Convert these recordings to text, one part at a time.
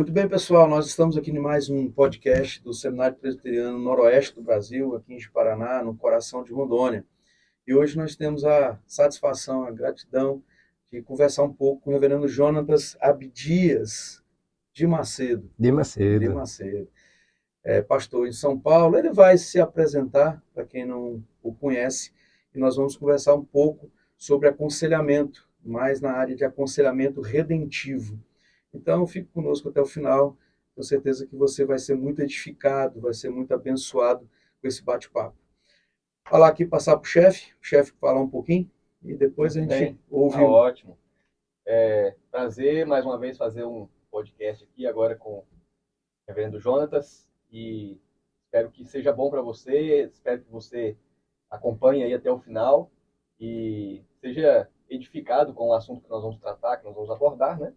Muito bem, pessoal, nós estamos aqui em mais um podcast do Seminário Presbiteriano Noroeste do Brasil, aqui em Paraná, no coração de Rondônia. E hoje nós temos a satisfação, a gratidão de conversar um pouco com o reverendo Jonatas Abdias de Macedo. De De Macedo. Macedo. É pastor em São Paulo. Ele vai se apresentar, para quem não o conhece, e nós vamos conversar um pouco sobre aconselhamento, mais na área de aconselhamento redentivo. Então, fique conosco até o final. Tenho certeza que você vai ser muito edificado, vai ser muito abençoado com esse bate-papo. Falar aqui, passar para o chefe falar um pouquinho, e depois a gente ouve. Tá ótimo. Prazer, mais uma vez, fazer um podcast aqui agora com o reverendo Jonatas, e espero que seja bom para você, espero que você acompanhe aí até o final e seja edificado com o assunto que nós vamos tratar, que nós vamos abordar, né?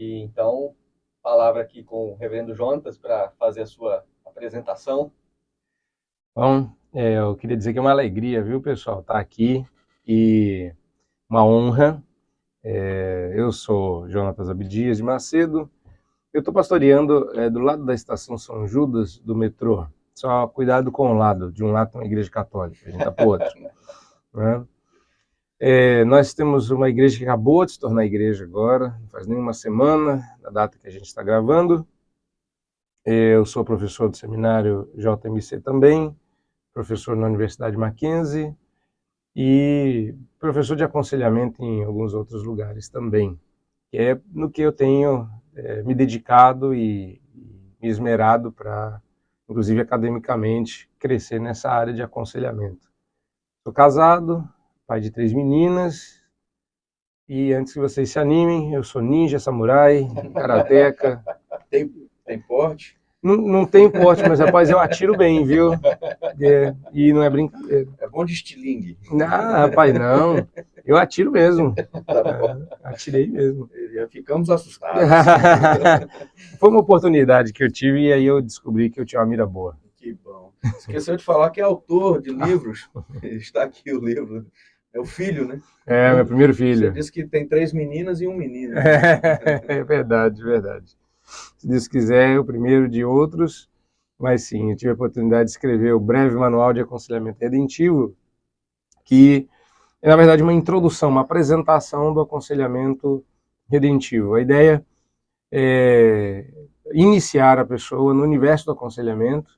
E então, palavra aqui com o reverendo Jonatas para fazer a sua apresentação. Bom, eu queria dizer que é uma alegria, viu, pessoal, estar aqui e uma honra. Eu sou Jonatas Abdias de Macedo. Eu estou pastoreando do lado da estação São Judas do metrô. Só cuidado com o lado. De um lado tem uma igreja católica, a gente está para o outro. Né? Nós temos uma igreja que acabou de se tornar igreja agora, não faz nem uma semana, na data que a gente está gravando. Eu sou professor do seminário JMC também, professor na Universidade Mackenzie e professor de aconselhamento em alguns outros lugares também, que é no que eu tenho me dedicado e me esmerado para, inclusive academicamente, crescer nessa área de aconselhamento. Sou casado, pai de 3 meninas, e antes que vocês se animem, eu sou ninja, samurai, karateca. Tem porte? Não tem porte, mas rapaz, eu atiro bem, viu? E não é brincadeira. É bom de estilingue. Não, rapaz, não. Eu atiro mesmo. Atirei mesmo. Já ficamos assustados. Foi uma oportunidade que eu tive e aí eu descobri que eu tinha uma mira boa. Que bom. Esqueceu de falar que é autor de livros. Está aqui o livro. É o filho, né? É, meu primeiro Você filho. disse que tem 3 meninas e um menino. É verdade, verdade. Se Deus quiser, é o primeiro de outros. Mas sim, eu tive a oportunidade de escrever o breve manual de aconselhamento redentivo, que é, na verdade, uma introdução, uma apresentação do aconselhamento redentivo. A ideia é iniciar a pessoa no universo do aconselhamento,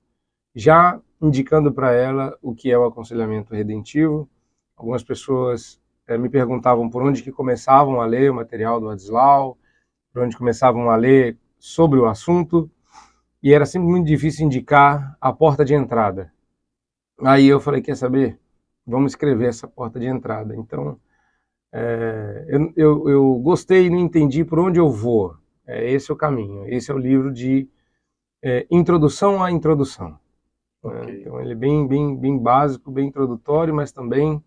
já indicando para ela o que é o aconselhamento redentivo. Algumas pessoas me perguntavam por onde que começavam a ler o material do Ladislau, por onde começavam a ler sobre o assunto, e era sempre muito difícil indicar a porta de entrada. Aí eu falei, quer saber? Vamos escrever essa porta de entrada. Então, eu gostei e não entendi por onde eu vou. Esse é o caminho. Esse é o livro de introdução à introdução. Okay. Então, ele é bem básico, bem introdutório, mas também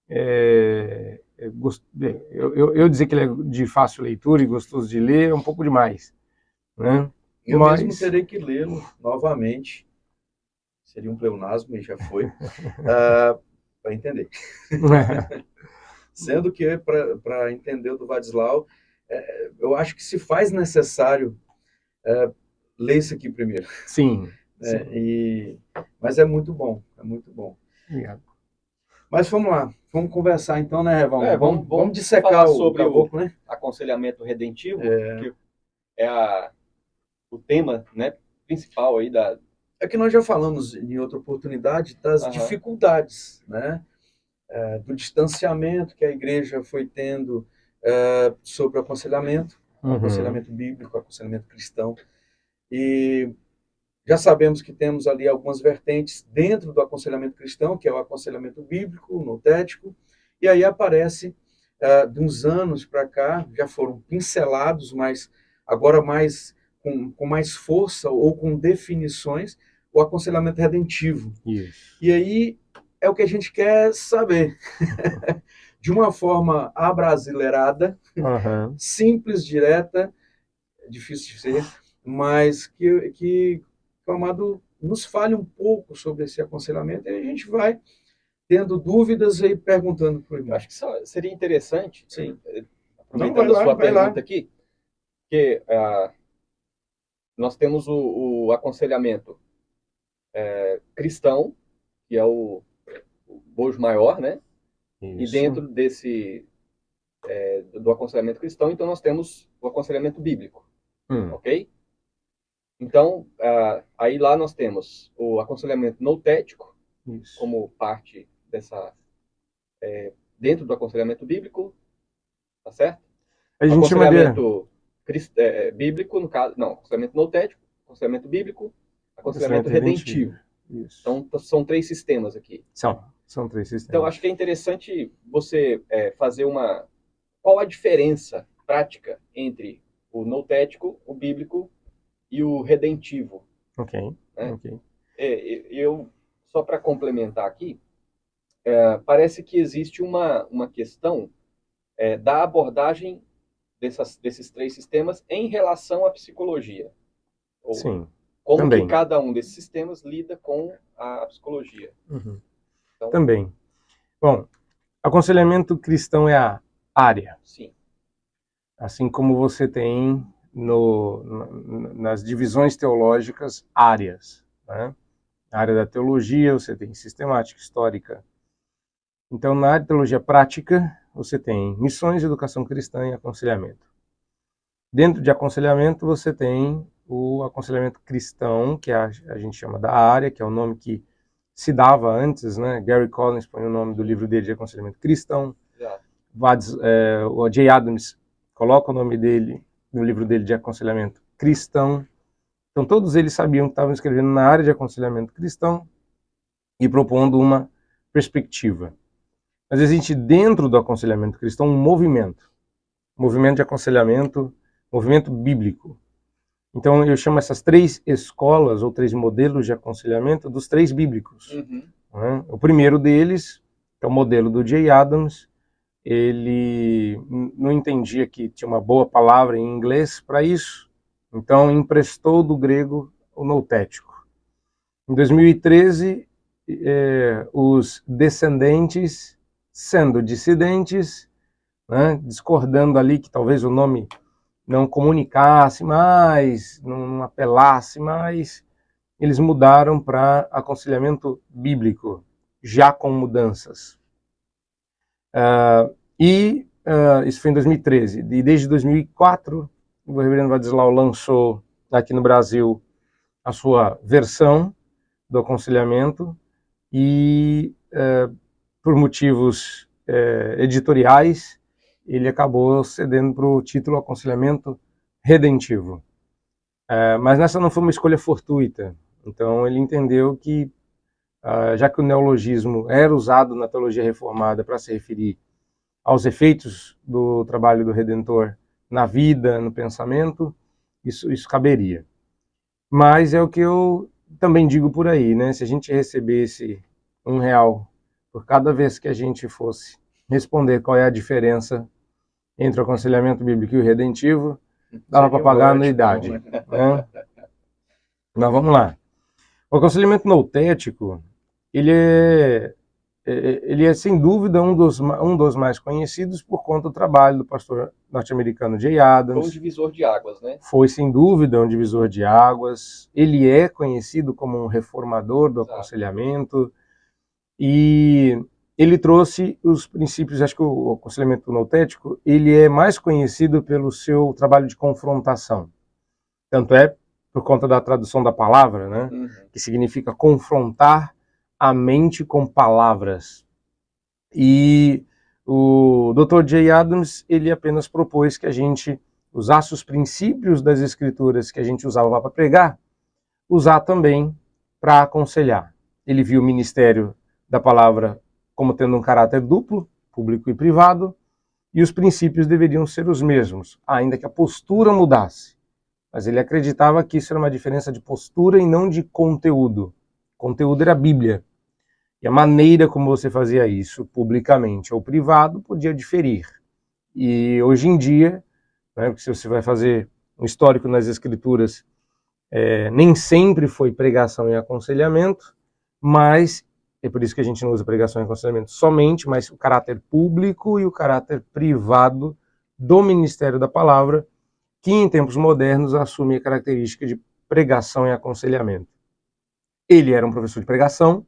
eu dizer que ele é de fácil leitura e gostoso de ler é um pouco demais, né? Eu mesmo terei que lê-lo novamente. Seria um pleonasmo e já foi. Para entender. Sendo que, para entender o do Ladislau, eu acho que se faz necessário ler isso aqui primeiro. Sim. Sim. Mas é muito bom, é muito bom. Obrigado. Mas vamos lá, vamos conversar então, né, Revão? Vamos dissecar falar sobre o caboclo, né? Aconselhamento redentivo, que é o tema, né, principal aí da... É que nós já falamos em outra oportunidade das dificuldades, né? Do distanciamento que a igreja foi tendo sobre o aconselhamento, aconselhamento bíblico, aconselhamento cristão. E já sabemos que temos ali algumas vertentes dentro do aconselhamento cristão, que é o aconselhamento bíblico, notético, e aí aparece, de uns anos para cá, já foram pincelados, mas agora mais com mais força ou com definições, o aconselhamento redentivo. Isso. E aí é o que a gente quer saber. De uma forma abrasileirada, simples, direta, difícil de ser, mas que o amado nos fale um pouco sobre esse aconselhamento e a gente vai tendo dúvidas e perguntando para o irmão. Eu acho que seria interessante, sim, aproveitando a sua pergunta aqui, que nós temos o aconselhamento cristão, que é o bojo maior, né? Isso. E dentro do aconselhamento cristão, então nós temos o aconselhamento bíblico, ok? Então, aí lá nós temos o aconselhamento noutético, Isso. como parte dentro do aconselhamento bíblico, tá certo? A gente aconselhamento bíblico, no caso, não, aconselhamento noutético, aconselhamento bíblico, aconselhamento redentivo. Isso. Então, são 3 sistemas aqui. São 3 sistemas. Então, acho que é interessante você fazer qual a diferença prática entre o noutético, o bíblico e o redentivo. Ok, né? ok. Eu, só para complementar aqui, parece que existe uma questão da abordagem desses 3 sistemas em relação à psicologia. Sim. Como também. que cada um desses sistemas lida com a psicologia. Uhum. Então, também. Bom, aconselhamento cristão é a área. Sim. Assim como você tem nas divisões teológicas áreas, né? Na área da teologia você tem sistemática, histórica. Então, na área de teologia prática, você tem missões, educação cristã e aconselhamento. Dentro de aconselhamento, você tem o aconselhamento cristão, que a gente chama da área, que é o nome que se dava antes, né? Gary Collins põe o nome do livro dele de aconselhamento cristão. O Jay Adams coloca o nome dele no livro dele de aconselhamento cristão. Então, todos eles sabiam que estavam escrevendo na área de aconselhamento cristão e propondo uma perspectiva. Mas existe dentro do aconselhamento cristão um movimento de aconselhamento, movimento bíblico. Então eu chamo essas 3 escolas ou 3 modelos de aconselhamento dos 3 bíblicos. Uhum. Né? O primeiro deles, que é o modelo do Jay Adams, ele não entendia que tinha uma boa palavra em inglês para isso, então emprestou do grego o noutético. Em 2013, os descendentes, sendo dissidentes, né, discordando ali que talvez o nome não comunicasse mais, não apelasse mais, eles mudaram para aconselhamento bíblico, já com mudanças. Isso foi em 2013. E desde 2004, o reverendo Vadislau lançou aqui no Brasil a sua versão do aconselhamento e, por motivos editoriais, ele acabou cedendo para o título Aconselhamento Redentivo. Mas essa não foi uma escolha fortuita. Então ele entendeu que, já que o neologismo era usado na teologia reformada para se referir aos efeitos do trabalho do Redentor na vida, no pensamento, isso caberia. Mas é o que eu também digo por aí, né? Se a gente recebesse R$1 por cada vez que a gente fosse responder qual é a diferença entre o aconselhamento bíblico e o redentivo, dava para pagar a anuidade. Né? Mas vamos lá. O aconselhamento noutético, ele é sem dúvida um dos mais conhecidos por conta do trabalho do pastor norte-americano Jay Adams. Foi um divisor de águas, né? Foi sem dúvida um divisor de águas. Ele é conhecido como um reformador do aconselhamento e ele trouxe os princípios. Acho que o aconselhamento noutético ele é mais conhecido pelo seu trabalho de confrontação. Tanto é por conta da tradução da palavra, né? Uhum. Que significa confrontar a mente com palavras. E o Dr. Jay Adams, ele apenas propôs que a gente usasse os princípios das escrituras que a gente usava para pregar, usar também para aconselhar. Ele viu o ministério da palavra como tendo um caráter duplo, público e privado, e os princípios deveriam ser os mesmos, ainda que a postura mudasse. Mas ele acreditava que isso era uma diferença de postura e não de conteúdo. O conteúdo era a Bíblia. E a maneira como você fazia isso, publicamente ou privado, podia diferir. E hoje em dia, né, porque se você vai fazer um histórico nas Escrituras, nem sempre foi pregação e aconselhamento, mas é por isso que a gente não usa pregação e aconselhamento somente, mas o caráter público e o caráter privado do ministério da palavra, que em tempos modernos assume a característica de pregação e aconselhamento. Ele era um professor de pregação,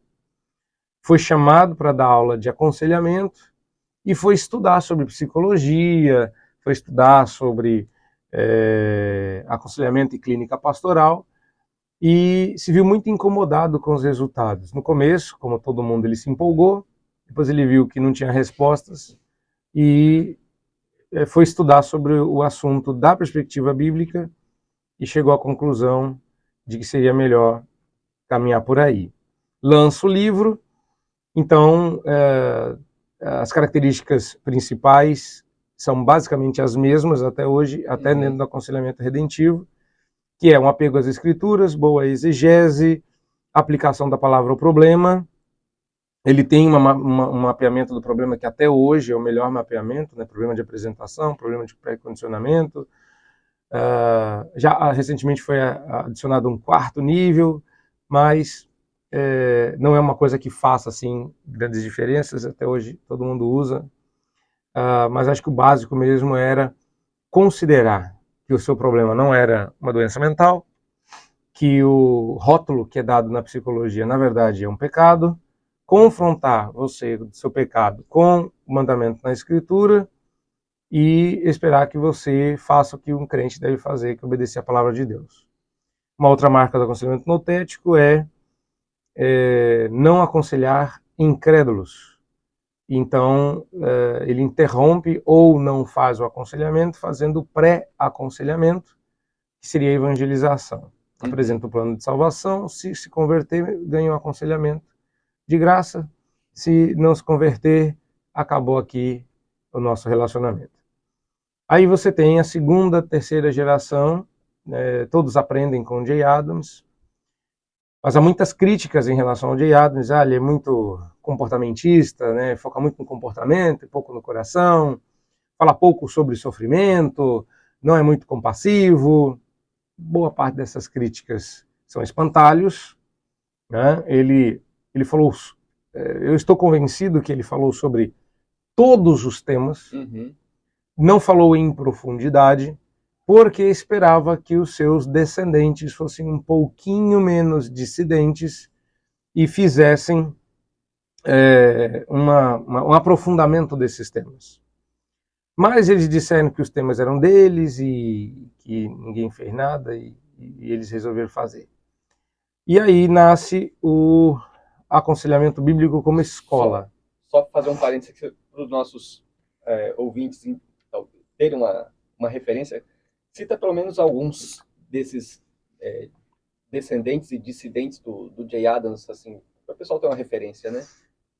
foi chamado para dar aula de aconselhamento e foi estudar sobre psicologia, foi estudar sobre aconselhamento e clínica pastoral, e se viu muito incomodado com os resultados. No começo, como todo mundo, ele se empolgou, depois ele viu que não tinha respostas e foi estudar sobre o assunto da perspectiva bíblica e chegou à conclusão de que seria melhor caminhar por aí. Lança o livro, então as características principais são basicamente as mesmas até hoje, até dentro do aconselhamento redentivo, que é um apego às escrituras, boa exegese, aplicação da palavra ao problema. Ele tem um mapeamento do problema que até hoje é o melhor mapeamento, né? Problema de apresentação, problema de pré-condicionamento. Já recentemente foi adicionado um 4º nível, mas não é uma coisa que faça assim grandes diferenças, até hoje todo mundo usa, mas acho que o básico mesmo era considerar que o seu problema não era uma doença mental, que o rótulo que é dado na psicologia, na verdade, é um pecado, confrontar você, seu pecado, com o mandamento na Escritura e esperar que você faça o que um crente deve fazer, que é obedecer a palavra de Deus. Uma outra marca do aconselhamento notético é não aconselhar incrédulos. Então, ele interrompe ou não faz o aconselhamento, fazendo pré-aconselhamento, que seria a evangelização. Apresenta o plano de salvação, se converter, ganha um aconselhamento de graça, se não se converter, acabou aqui o nosso relacionamento. Aí você tem a 2ª, 3ª geração, todos aprendem com Jay Adams, mas há muitas críticas em relação ao Jay Adams. Ele é muito comportamentista, né? Foca muito no comportamento e pouco no coração, fala pouco sobre sofrimento, não é muito compassivo. Boa parte dessas críticas são espantalhos, né? Ele falou, eu estou convencido que ele falou sobre todos os temas, não falou em profundidade, porque esperava que os seus descendentes fossem um pouquinho menos dissidentes e fizessem um aprofundamento desses temas. Mas eles disseram que os temas eram deles e que ninguém fez nada e eles resolveram fazer. E aí nasce o aconselhamento bíblico como escola. Só fazer um parênteses para os nossos ouvintes terem uma referência. Cita pelo menos alguns desses descendentes e dissidentes do Jay Adams, assim, para o pessoal ter uma referência, né?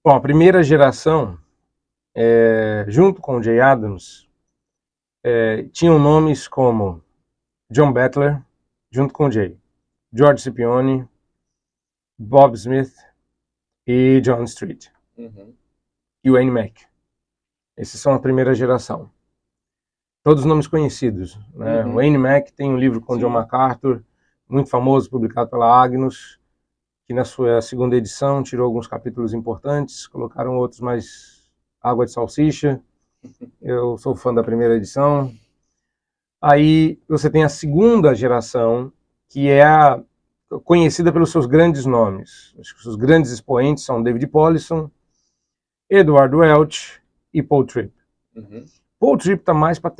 Bom, a primeira geração, junto com o Jay Adams, tinham nomes como John Bettler, junto com o Jay, George Scipione, Bob Smith e John Street. E Wayne Mack. Esses são a primeira geração. Todos nomes conhecidos, né? Wayne Mack tem um livro com John MacArthur, muito famoso, publicado pela Agnus, que na sua 2ª edição tirou alguns capítulos importantes, colocaram outros mais água de salsicha. Eu sou fã da primeira edição. Aí você tem a 2ª geração, que é conhecida pelos seus grandes nomes. Acho que os grandes expoentes são David Powlison, Edward Welch e Paul Tripp. Paul Tripp está mais para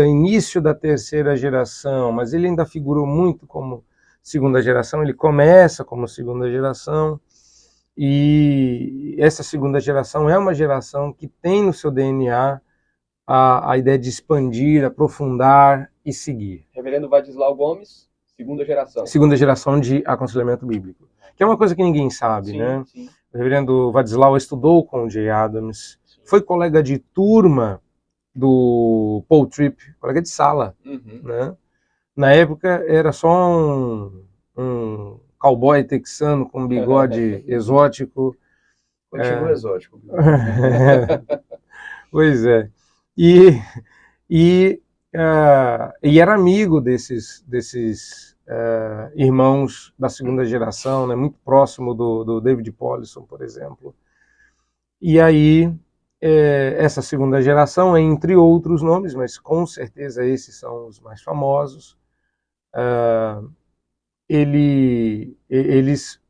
início da 3ª geração, mas ele ainda figurou muito como 2ª geração, ele começa como 2ª geração, e essa 2ª geração é uma geração que tem no seu DNA a ideia de expandir, aprofundar e seguir. Reverendo Vadislau Gomes, 2ª geração. 2ª geração de aconselhamento bíblico, que é uma coisa que ninguém sabe, né? Sim. O reverendo Vadislau estudou com o Jay Adams, foi colega de turma do Paul Tripp, colega de sala, né? Na época era só um cowboy texano com bigode exótico. Continua exótico. Pois é. E era amigo desses irmãos da 2ª geração, né? Muito próximo do David Powlison, por exemplo. E aí essa 2ª geração, entre outros nomes, mas com certeza esses são os mais famosos, eles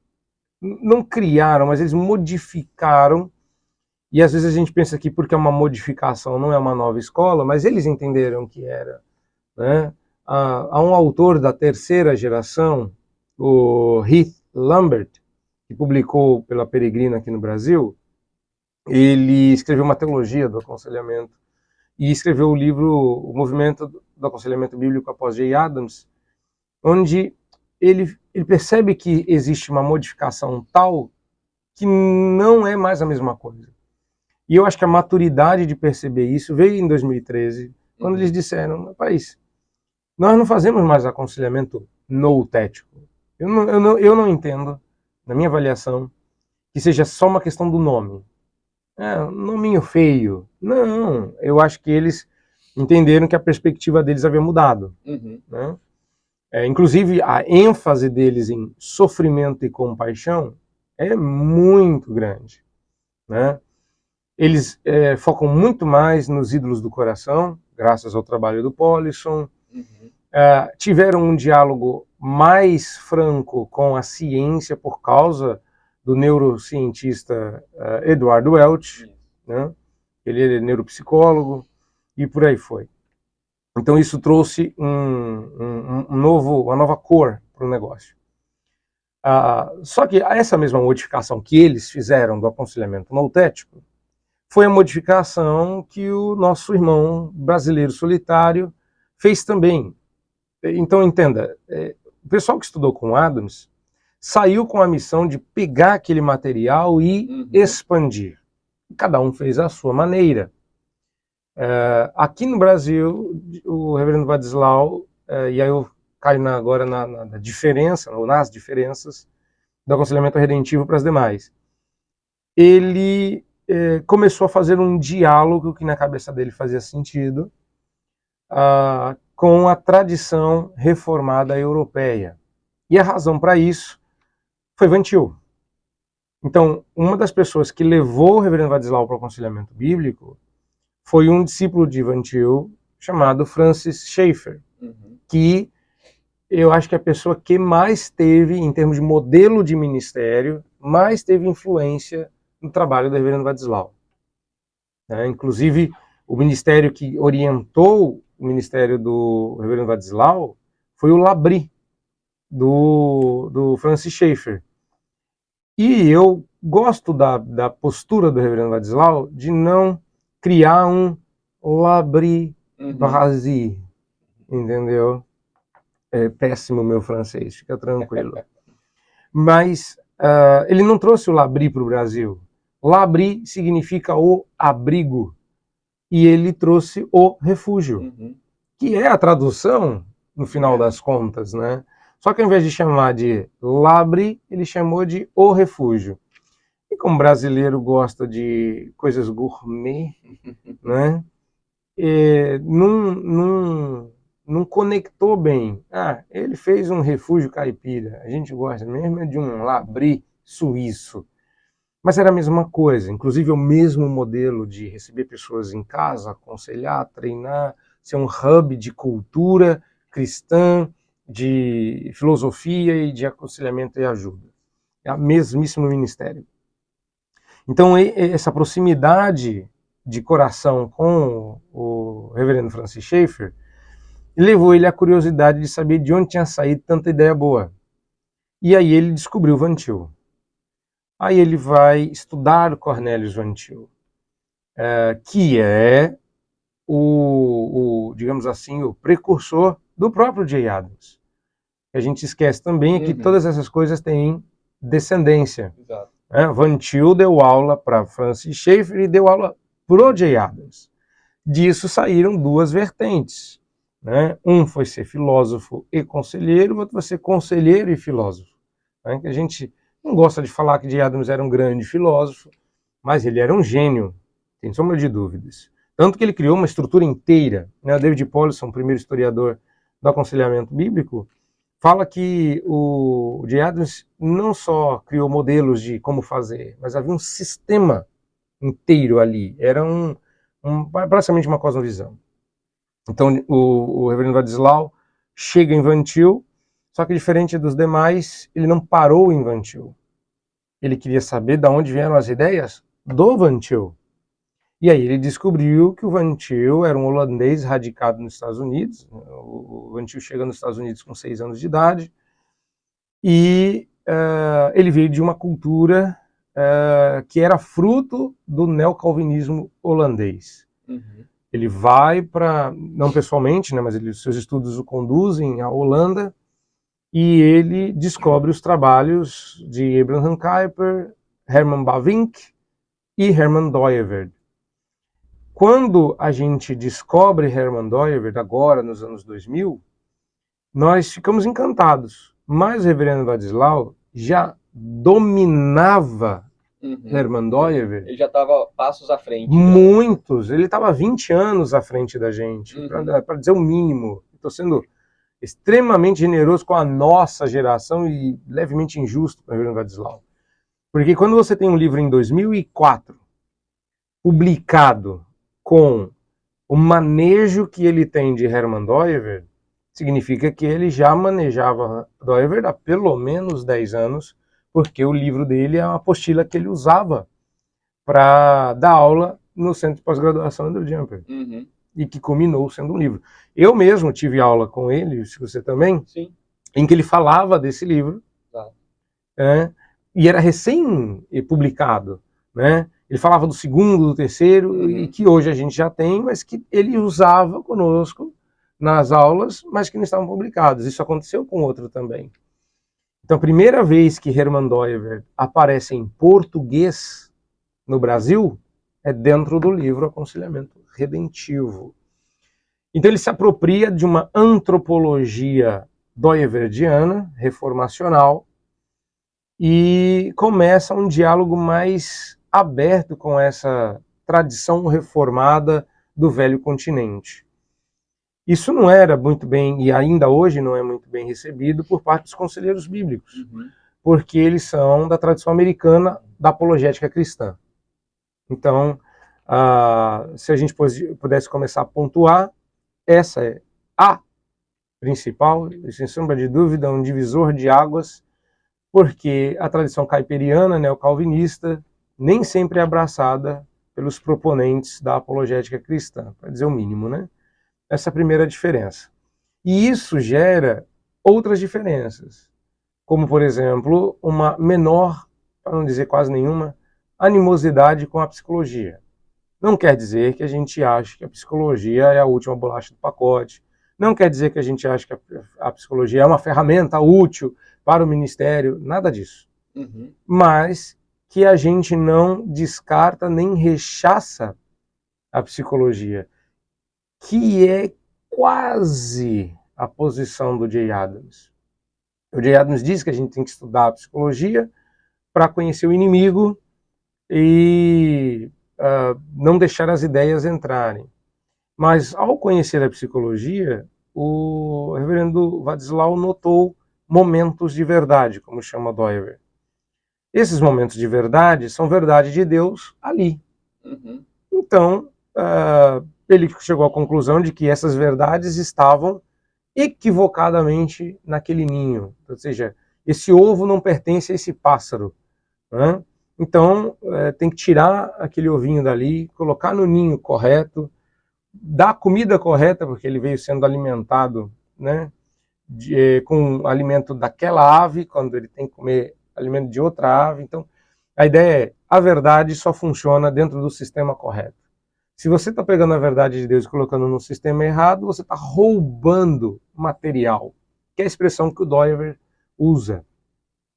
não criaram, mas eles modificaram, e às vezes a gente pensa que porque é uma modificação não é uma nova escola, mas eles entenderam que era, né? Há um autor da terceira geração, o Heath Lambert, que publicou pela Peregrina aqui no Brasil. Ele escreveu uma teologia do aconselhamento e escreveu o livro O Movimento do Aconselhamento Bíblico após Jay Adams, onde ele percebe que existe uma modificação tal que não é mais a mesma coisa. E eu acho que a maturidade de perceber isso veio em 2013, quando eles disseram, rapaz, nós não fazemos mais aconselhamento noutético. Eu não entendo, na minha avaliação, que seja só uma questão do nome. Um nominho feio. Não, eu acho que eles entenderam que a perspectiva deles havia mudado. Né? Inclusive, a ênfase deles em sofrimento e compaixão é muito grande. Né? Eles focam muito mais nos ídolos do coração, graças ao trabalho do Polisson. Tiveram um diálogo mais franco com a ciência por causa do neurocientista Edward Welch, né? Ele é neuropsicólogo, e por aí foi. Então isso trouxe uma nova cor para o negócio. Só que essa mesma modificação que eles fizeram do aconselhamento noutético foi a modificação que o nosso irmão brasileiro solitário fez também. Então entenda, o pessoal que estudou com Adams saiu com a missão de pegar aquele material e expandir. Cada um fez a sua maneira. Aqui no Brasil, o reverendo Vadislau, e aí eu caio agora na diferença, ou nas diferenças do aconselhamento redentivo para as demais. Ele começou a fazer um diálogo que na cabeça dele fazia sentido com a tradição reformada europeia. E a razão para isso foi Van Til. Então, uma das pessoas que levou o reverendo Vadislau para o aconselhamento bíblico foi um discípulo de Van Til chamado Francis Schaeffer, que eu acho que é a pessoa que mais teve, em termos de modelo de ministério, mais teve influência no trabalho do reverendo Vadislau. Inclusive, o ministério que orientou o ministério do reverendo Vadislau foi o Labri, do Francis Schaeffer. E eu gosto da postura do reverendo Vadislau de não criar um Labri Brasil, entendeu? É péssimo o meu francês, fica tranquilo. Mas ele não trouxe o Labri para o Brasil. Labri significa o abrigo. E ele trouxe o refúgio, que é a tradução, no final das contas, né? Só que ao invés de chamar de Labri, ele chamou de o refúgio. E como brasileiro gosta de coisas gourmet, né? Não conectou bem. Ele fez um refúgio caipira. A gente gosta mesmo de um Labri suíço. Mas era a mesma coisa, inclusive o mesmo modelo de receber pessoas em casa, aconselhar, treinar, ser um hub de cultura cristã, de filosofia e de aconselhamento e ajuda. É o mesmíssimo ministério. Então essa proximidade de coração com o reverendo Francis Schaeffer levou ele à curiosidade de saber de onde tinha saído tanta ideia boa. E aí ele descobriu Van Til. Aí ele vai estudar Cornelius Van Til, que é digamos assim, o precursor do próprio Jay Adams. A gente esquece também que todas essas coisas têm descendência. Van Til deu aula para Francis Schaeffer e deu aula para o Jay Adams. Disso saíram duas vertentes. Né? Um foi ser filósofo e conselheiro, o outro foi ser conselheiro e filósofo. Né? Que a gente não gosta de falar que Jay Adams era um grande filósofo, mas ele era um gênio, sem sombra de dúvidas. Tanto que ele criou uma estrutura inteira. Né? David Powlison, o primeiro historiador do aconselhamento bíblico, fala que o Jay Adams não só criou modelos de como fazer, mas havia um sistema inteiro ali. Era praticamente uma cosmovisão. Então o reverendo Vadislau chega em Van Til, Só que diferente dos demais, ele não parou em Van Til. Ele queria saber de onde vieram as ideias do Van Til. E aí ele descobriu que o Van Til era um holandês radicado nos Estados Unidos. O Van Til chega nos Estados Unidos com 6 anos de idade. E ele veio de uma cultura que era fruto do neocalvinismo holandês. Uhum. Ele vai para, não pessoalmente, né, mas seus estudos o conduzem à Holanda, e ele descobre os trabalhos de Abraham Kuyper, Herman Bavinck e Herman Dooyeweerd. Quando a gente descobre Herman Dooyeweerd, agora nos anos 2000, nós ficamos encantados. Mas o reverendo Wadislau já dominava Herman Dooyeweerd. Ele já estava passos à frente. Muitos. Ele estava 20 anos à frente da gente, para dizer o mínimo. Estou sendo extremamente generoso com a nossa geração e levemente injusto com o reverendo Wadislau. Porque quando você tem um livro em 2004, publicado com o manejo que ele tem de Herman Dooyeweerd, significa que ele já manejava Dooyeweerd há pelo menos 10 anos, porque o livro dele é uma apostila que ele usava para dar aula no Centro de Pós-Graduação Andrew Jumper, e que culminou sendo um livro. Eu mesmo tive aula com ele, se você também, sim, em que ele falava desse livro, e era recém-publicado, né? Ele falava do segundo, do terceiro, e que hoje a gente já tem, mas que ele usava conosco nas aulas, mas que não estavam publicados. Isso aconteceu com outro também. Então, a primeira vez que Herman Dooyeweerd aparece em português no Brasil é dentro do livro Aconselhamento Redentivo. Então, ele se apropria de uma antropologia dooyeweerdiana, reformacional, e começa um diálogo mais aberto com essa tradição reformada do velho continente. Isso não era muito bem, e ainda hoje não é muito bem recebido por parte dos conselheiros bíblicos, porque eles são da tradição americana da apologética cristã. Então, se a gente pudesse começar a pontuar, essa é a principal, sem sombra de dúvida, um divisor de águas, porque a tradição caiperiana, neocalvinista, nem sempre é abraçada pelos proponentes da apologética cristã, para dizer o mínimo, né? Essa é a primeira diferença. E isso gera outras diferenças, como, por exemplo, uma menor, para não dizer quase nenhuma, animosidade com a psicologia. Não quer dizer que a gente ache que a psicologia é a última bolacha do pacote, não quer dizer que a gente ache que a psicologia é uma ferramenta útil para o ministério, nada disso. Mas que a gente não descarta nem rechaça a psicologia, que é quase a posição do Jay Adams. O Jay Adams diz que a gente tem que estudar a psicologia para conhecer o inimigo e não deixar as ideias entrarem. Mas ao conhecer a psicologia, o reverendo Wadislau notou momentos de verdade, como chama Dooyeweerd. Esses momentos de verdade são verdade de Deus ali. Então, ele chegou à conclusão de que essas verdades estavam equivocadamente naquele ninho. Ou seja, esse ovo não pertence a esse pássaro, né? Então, tem que tirar aquele ovinho dali, colocar no ninho correto, dar a comida correta, porque ele veio sendo alimentado, né, com alimento daquela ave, quando ele tem que comer alimento de outra ave. Então, a ideia é, a verdade só funciona dentro do sistema correto. Se você está pegando a verdade de Deus e colocando no sistema errado, você está roubando material, que é a expressão que o Dooyeweerd usa.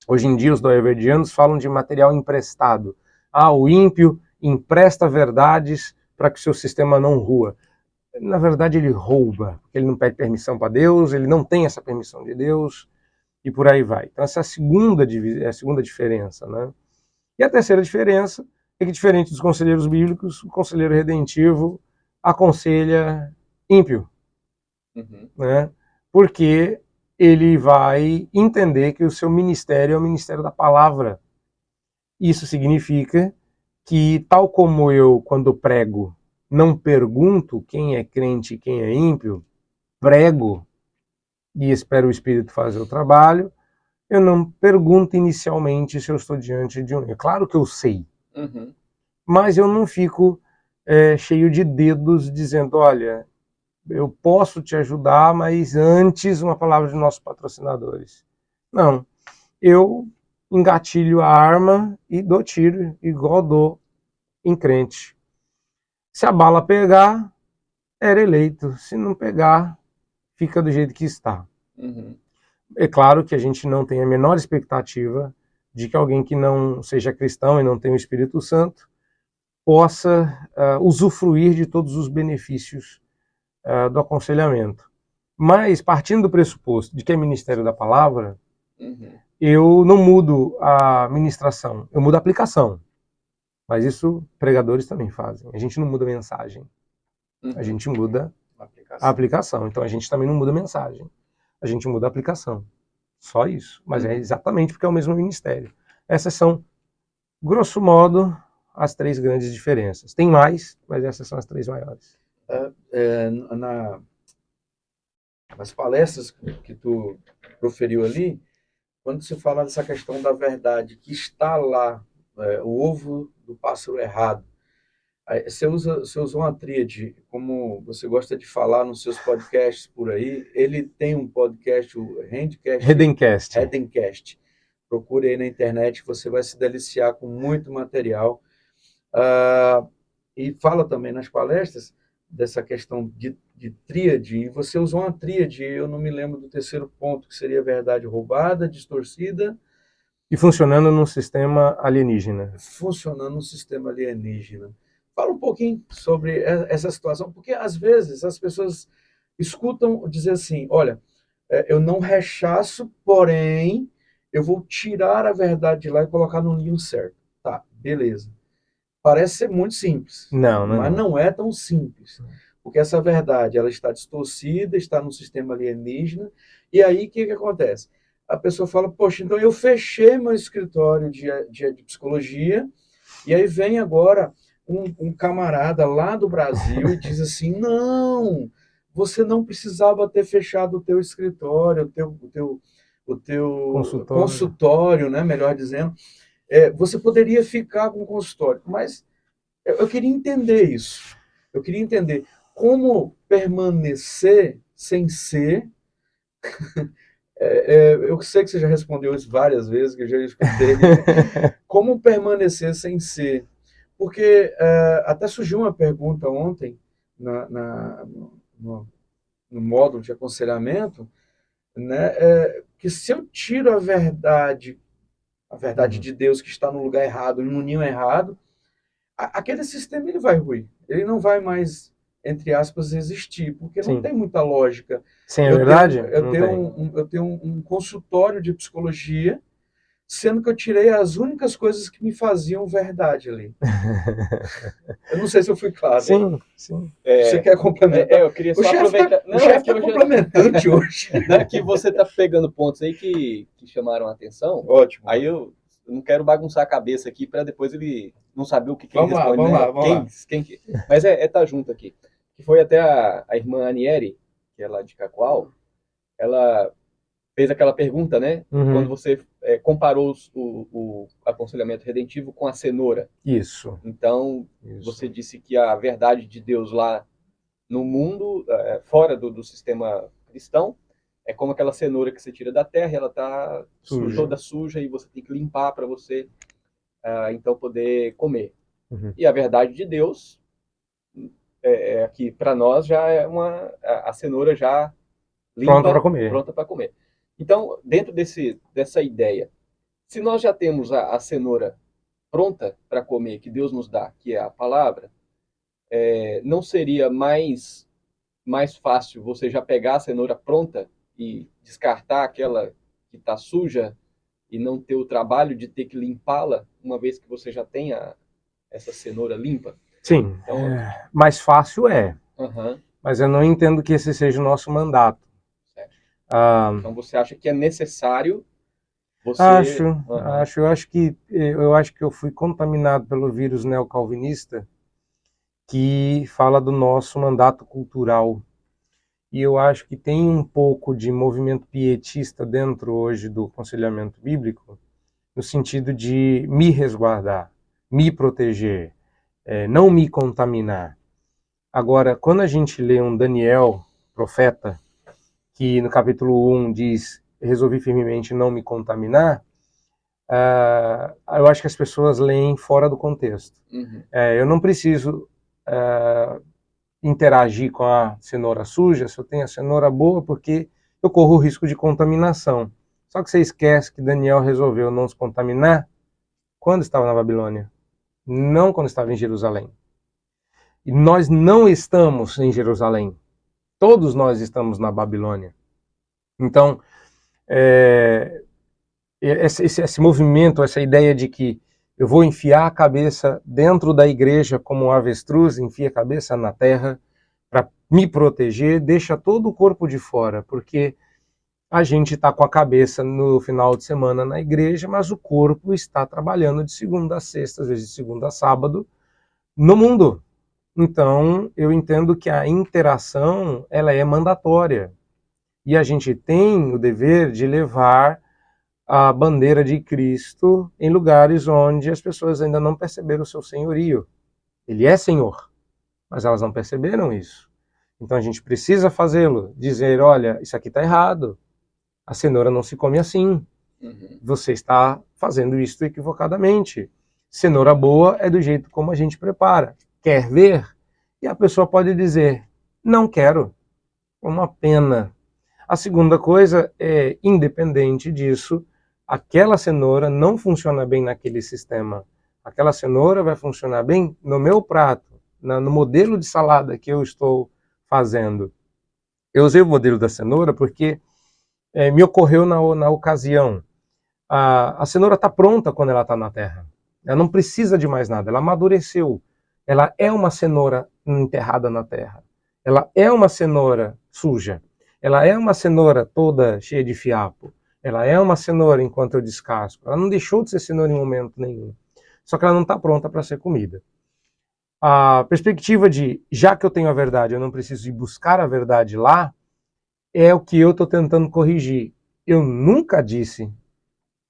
Hoje em dia, os dooyeweerdianos falam de material emprestado. O ímpio empresta verdades para que o seu sistema não rua. Na verdade, ele rouba, porque ele não pede permissão para Deus, ele não tem essa permissão de Deus, e por aí vai. Então, essa é a segunda diferença, né? E a terceira diferença é que, diferente dos conselheiros bíblicos, o conselheiro redentivo aconselha ímpio, né? Porque ele vai entender que o seu ministério é o ministério da palavra. Isso significa que, tal como eu, quando prego, não pergunto quem é crente e quem é ímpio, prego e espero o Espírito fazer o trabalho, eu não pergunto inicialmente se eu estou diante de um... É claro que eu sei, mas eu não fico cheio de dedos dizendo, olha, eu posso te ajudar, mas antes uma palavra de nossos patrocinadores. Não, eu engatilho a arma e dou tiro, igual dou em crente. Se a bala pegar, era eleito. Se não pegar, fica do jeito que está. É claro que a gente não tem a menor expectativa de que alguém que não seja cristão e não tenha o Espírito Santo possa usufruir de todos os benefícios do aconselhamento. Mas, partindo do pressuposto de que é ministério da palavra, eu não mudo a ministração, eu mudo a aplicação. Mas isso pregadores também fazem. A gente não muda a mensagem, a gente muda a aplicação. Então a gente também não muda a mensagem, a gente muda a aplicação. Só isso. Mas é exatamente porque é o mesmo ministério. Essas são, grosso modo, as 3 grandes diferenças. Tem mais, mas essas são as 3 maiores. Nas palestras que tu proferiu ali, quando se fala dessa questão da verdade, que está lá, o ovo do pássaro errado, você usou uma tríade, como você gosta de falar nos seus podcasts por aí. Ele tem um podcast, o Redencast. Procure aí na internet, você vai se deliciar com muito material. E fala também nas palestras dessa questão de tríade, e você usou uma tríade, eu não me lembro do terceiro ponto, que seria verdade roubada, distorcida... E funcionando num sistema alienígena. Funcionando num sistema alienígena. Fala um pouquinho sobre essa situação, porque às vezes as pessoas escutam dizer assim, olha, eu não rechaço, porém, eu vou tirar a verdade de lá e colocar no livro certo. Tá, beleza. Parece ser muito simples, mas não é tão simples. Porque essa verdade, ela está distorcida, está no sistema alienígena, e aí o que acontece? A pessoa fala, poxa, então eu fechei meu escritório de psicologia, e aí vem agora um camarada lá do Brasil e diz assim, não, você não precisava ter fechado o teu escritório, o teu consultório, né, melhor dizendo, você poderia ficar com o consultório. Mas eu queria entender isso. Eu queria entender como permanecer sem ser... eu sei que você já respondeu isso várias vezes, que eu já escutei. Como permanecer sem ser? Porque até surgiu uma pergunta ontem no módulo de aconselhamento, né, que se eu tiro a verdade de Deus que está no lugar errado, no ninho errado, aquele sistema ele vai ruir. Ele não vai mais, entre aspas, existir, porque não tem muita lógica. Sim, é verdade? Eu tenho um consultório de psicologia, sendo que eu tirei as únicas coisas que me faziam verdade ali. Eu não sei se eu fui claro. Sim. Você quer complementar? Eu queria só aproveitar. O chefe está complementante hoje. Que você está pegando pontos aí que chamaram a atenção. Ótimo. Aí eu não quero bagunçar a cabeça aqui para depois ele não saber o que ele responde. Vamos lá. Mas tá junto aqui. Que foi até a irmã Anieri, que é lá de Cacoal, ela fez aquela pergunta, né? Quando você comparou o aconselhamento redentivo com a cenoura. Isso. Então, você disse que a verdade de Deus lá no mundo, fora do sistema cristão, é como aquela cenoura que você tira da terra e ela está toda suja e você tem que limpar para você, então, poder comer. E a verdade de Deus, aqui para nós, já é a cenoura já limpa, pronta para comer. Então, dentro dessa ideia, se nós já temos a cenoura pronta para comer, que Deus nos dá, que é a palavra, não seria mais fácil você já pegar a cenoura pronta e descartar aquela que está suja e não ter o trabalho de ter que limpá-la, uma vez que você já tem essa cenoura limpa? Sim, então, mais fácil mas eu não entendo que esse seja o nosso mandato. Então você acha que é necessário você... Eu acho que eu fui contaminado pelo vírus neocalvinista que fala do nosso mandato cultural. e eu acho que tem um pouco de movimento pietista dentro hoje do aconselhamento bíblico, no sentido de me resguardar, me proteger, não me contaminar. Agora, quando a gente lê um Daniel, profeta, que no capítulo 1 diz, resolvi firmemente não me contaminar, eu acho que as pessoas leem fora do contexto. Eu não preciso interagir com a cenoura suja se eu tenho a cenoura boa, porque eu corro o risco de contaminação. Só que você esquece que Daniel resolveu não se contaminar quando estava na Babilônia, não quando estava em Jerusalém. E nós não estamos em Jerusalém. Todos nós estamos na Babilônia. Então, esse movimento, essa ideia de que eu vou enfiar a cabeça dentro da igreja como um avestruz, enfia a cabeça na terra para me proteger, deixa todo o corpo de fora, porque a gente está com a cabeça no final de semana na igreja, mas o corpo está trabalhando de segunda a sexta, às vezes de segunda a sábado, no mundo. Então, eu entendo que a interação, ela é mandatória. E a gente tem o dever de levar a bandeira de Cristo em lugares onde as pessoas ainda não perceberam o seu senhorio. Ele é Senhor, mas elas não perceberam isso. Então a gente precisa fazê-lo, dizer, olha, isso aqui está errado, a cenoura não se come assim, você está fazendo isso equivocadamente. Cenoura boa é do jeito como a gente prepara. Quer ver? E a pessoa pode dizer, não quero, uma pena. A segunda coisa é, independente disso, aquela cenoura não funciona bem naquele sistema. Aquela cenoura vai funcionar bem no meu prato, no modelo de salada que eu estou fazendo. Eu usei o modelo da cenoura porque me ocorreu na ocasião. A cenoura está pronta quando ela está na terra. Ela não precisa de mais nada, ela amadureceu. Ela é uma cenoura enterrada na terra. Ela é uma cenoura suja. Ela é uma cenoura toda cheia de fiapo. Ela é uma cenoura enquanto eu descasco. Ela não deixou de ser cenoura em momento nenhum. Só que ela não está pronta para ser comida. A perspectiva de, já que eu tenho a verdade, eu não preciso ir buscar a verdade lá, é o que eu estou tentando corrigir. Eu nunca disse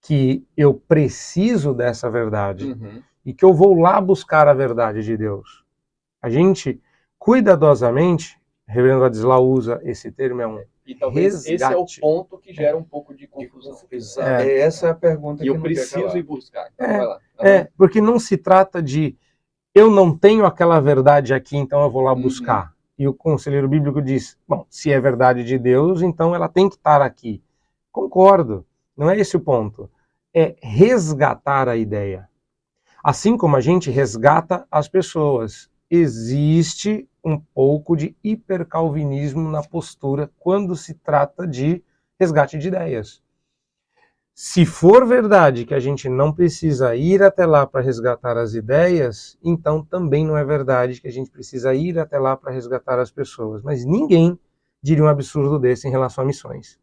que eu preciso dessa verdade e que eu vou lá buscar a verdade de Deus. A gente, cuidadosamente, Reverendo Ladislau usa esse termo, é um e talvez resgate. Esse é o ponto que gera um pouco de confusão. Essa é a pergunta que eu preciso ir buscar. Então, vai lá. Porque não se trata de eu não tenho aquela verdade aqui, então eu vou lá buscar. E o conselheiro bíblico diz, bom, se é verdade de Deus, então ela tem que estar aqui. Concordo, não é esse o ponto. É resgatar a ideia. Assim como a gente resgata as pessoas. Existe um pouco de hipercalvinismo na postura quando se trata de resgate de ideias. Se for verdade que a gente não precisa ir até lá para resgatar as ideias, então também não é verdade que a gente precisa ir até lá para resgatar as pessoas. Mas ninguém diria um absurdo desse em relação a missões.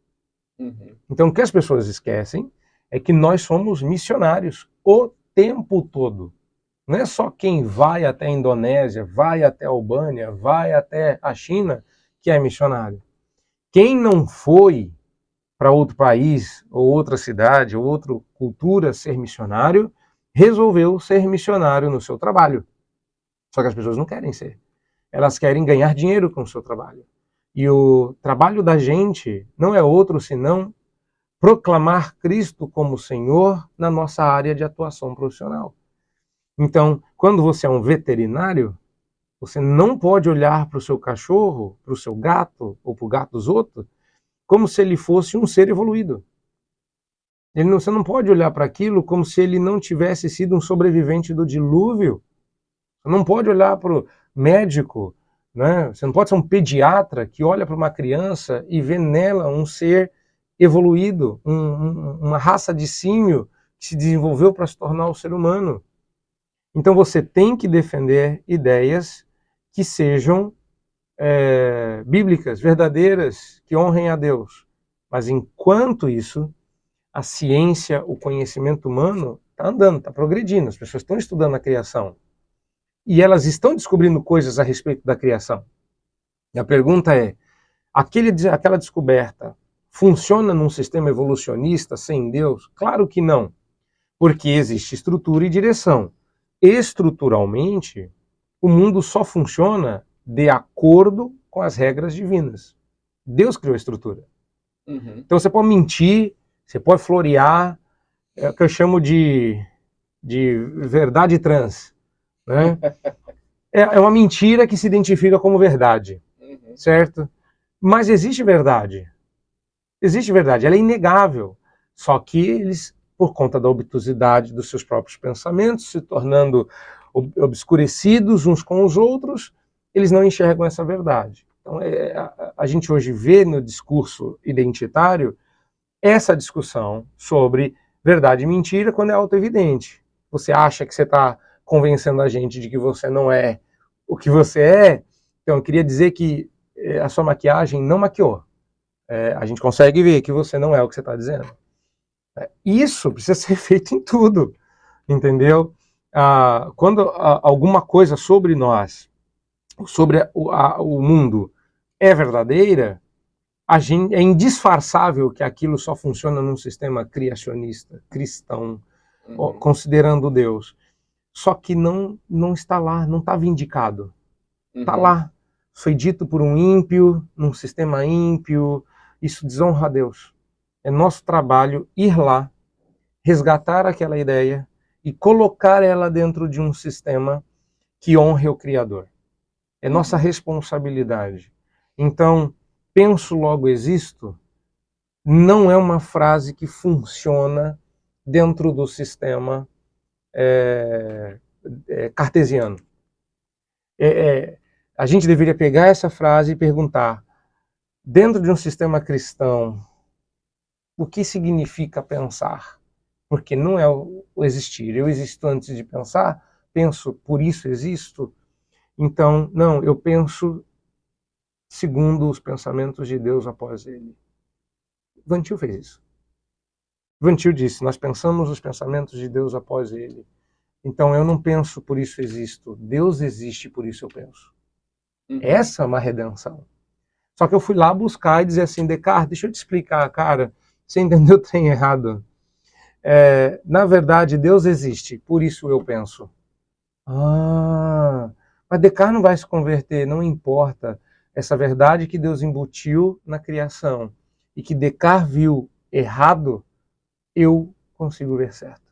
Então o que as pessoas esquecem é que nós somos missionários o tempo todo. Não é só quem vai até a Indonésia, vai até a Albânia, vai até a China que é missionário. Quem não foi para outro país, ou outra cidade, ou outra cultura ser missionário, resolveu ser missionário no seu trabalho. Só que as pessoas não querem ser. Elas querem ganhar dinheiro com o seu trabalho. E o trabalho da gente não é outro senão proclamar Cristo como Senhor na nossa área de atuação profissional. Então, quando você é um veterinário, você não pode olhar para o seu cachorro, para o seu gato ou para o gato dos outros, como se ele fosse um ser evoluído. Você não pode olhar para aquilo como se ele não tivesse sido um sobrevivente do dilúvio. Você não pode olhar para o médico, né? Você não pode ser um pediatra que olha para uma criança e vê nela um ser evoluído, uma raça de símio que se desenvolveu para se tornar o ser humano. Então você tem que defender ideias que sejam bíblicas, verdadeiras, que honrem a Deus. Mas enquanto isso, a ciência, o conhecimento humano está andando, está progredindo. As pessoas estão estudando a criação. E elas estão descobrindo coisas a respeito da criação. E a pergunta é, Aquela descoberta funciona num sistema evolucionista sem Deus? Claro que não, porque existe estrutura e direção. Estruturalmente, o mundo só funciona de acordo com as regras divinas. Deus criou a estrutura. Então você pode mentir, você pode florear, é o que eu chamo de verdade trans, né? É uma mentira que se identifica como verdade, certo? Mas existe verdade, ela é inegável, só que eles, por conta da obtusidade dos seus próprios pensamentos, se tornando obscurecidos uns com os outros, eles não enxergam essa verdade. Então, a gente hoje vê no discurso identitário essa discussão sobre verdade e mentira quando é autoevidente. Você acha que você está convencendo a gente de que você não é o que você é, então eu queria dizer que a sua maquiagem não maquiou. A gente consegue ver que você não é o que você está dizendo. Isso precisa ser feito em tudo, entendeu? Quando alguma coisa sobre nós, sobre o mundo é verdadeira, é indisfarçável que aquilo só funciona num sistema criacionista, cristão, considerando Deus. Só que não está lá, não está vindicado. Está lá. Foi dito por um ímpio, num sistema ímpio. Isso desonra a Deus. É nosso trabalho ir lá, resgatar aquela ideia e colocar ela dentro de um sistema que honre o Criador. É nossa responsabilidade. Então, penso, logo existo, não é uma frase que funciona dentro do sistema cartesiano. A gente deveria pegar essa frase e perguntar, dentro de um sistema cristão, o que significa pensar? Porque não é o existir. Eu existo antes de pensar, penso, por isso existo. Então, não, eu penso segundo os pensamentos de Deus após ele. Van Til fez isso. Van Til disse, nós pensamos os pensamentos de Deus após ele. Então eu não penso, por isso existo. Deus existe, por isso eu penso. Essa é uma redenção. Só que eu fui lá buscar e dizer assim, Descartes, deixa eu te explicar, cara, você entendeu o trem errado. Na verdade, Deus existe, por isso eu penso. Mas Descartes não vai se converter, não importa. Essa verdade que Deus embutiu na criação e que Descartes viu errado, eu consigo ver certo.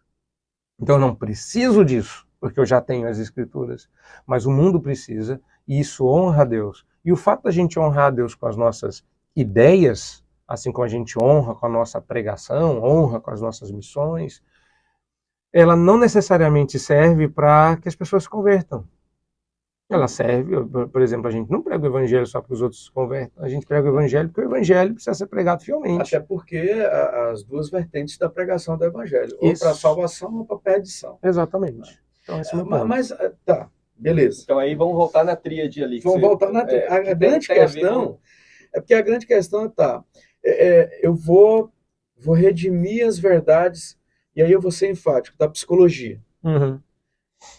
Então eu não preciso disso, porque eu já tenho as escrituras, mas o mundo precisa, e isso honra a Deus. E o fato da gente honrar a Deus com as nossas ideias, assim como a gente honra com a nossa pregação, honra com as nossas missões, ela não necessariamente serve para que as pessoas se convertam. Ela serve, por exemplo, a gente não prega o evangelho só para os outros se convertam, a gente prega o evangelho porque o evangelho precisa ser pregado fielmente. Até porque as duas vertentes da pregação do evangelho, ou para salvação ou para perdição. Exatamente. Então, esse é o meu ponto. Mas, tá, beleza. Então aí vamos voltar na tríade ali. Vamos voltar na tríade. A grande questão é porque a grande questão eu vou redimir as verdades, e aí eu vou ser enfático, da psicologia.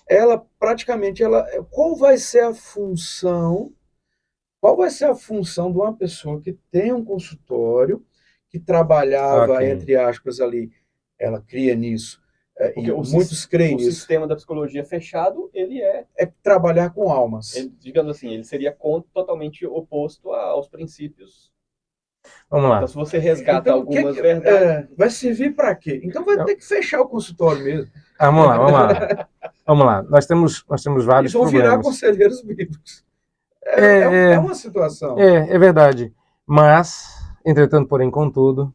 Ela praticamente, qual vai ser a função de uma pessoa que tem um consultório, que trabalhava, entre aspas, ali, ela cria nisso, e muitos creem nisso. O sistema da psicologia fechado, ele é trabalhar com almas. Digamos assim, ele seria totalmente oposto aos princípios. Vamos lá. Então, se você resgata algumas verdades... vai servir para quê? Então vai ter que fechar o consultório mesmo. Vamos lá. Nós temos vários problemas. Vão virar conselheiros bíblicos. É uma situação. É verdade. Mas, entretanto, porém, contudo...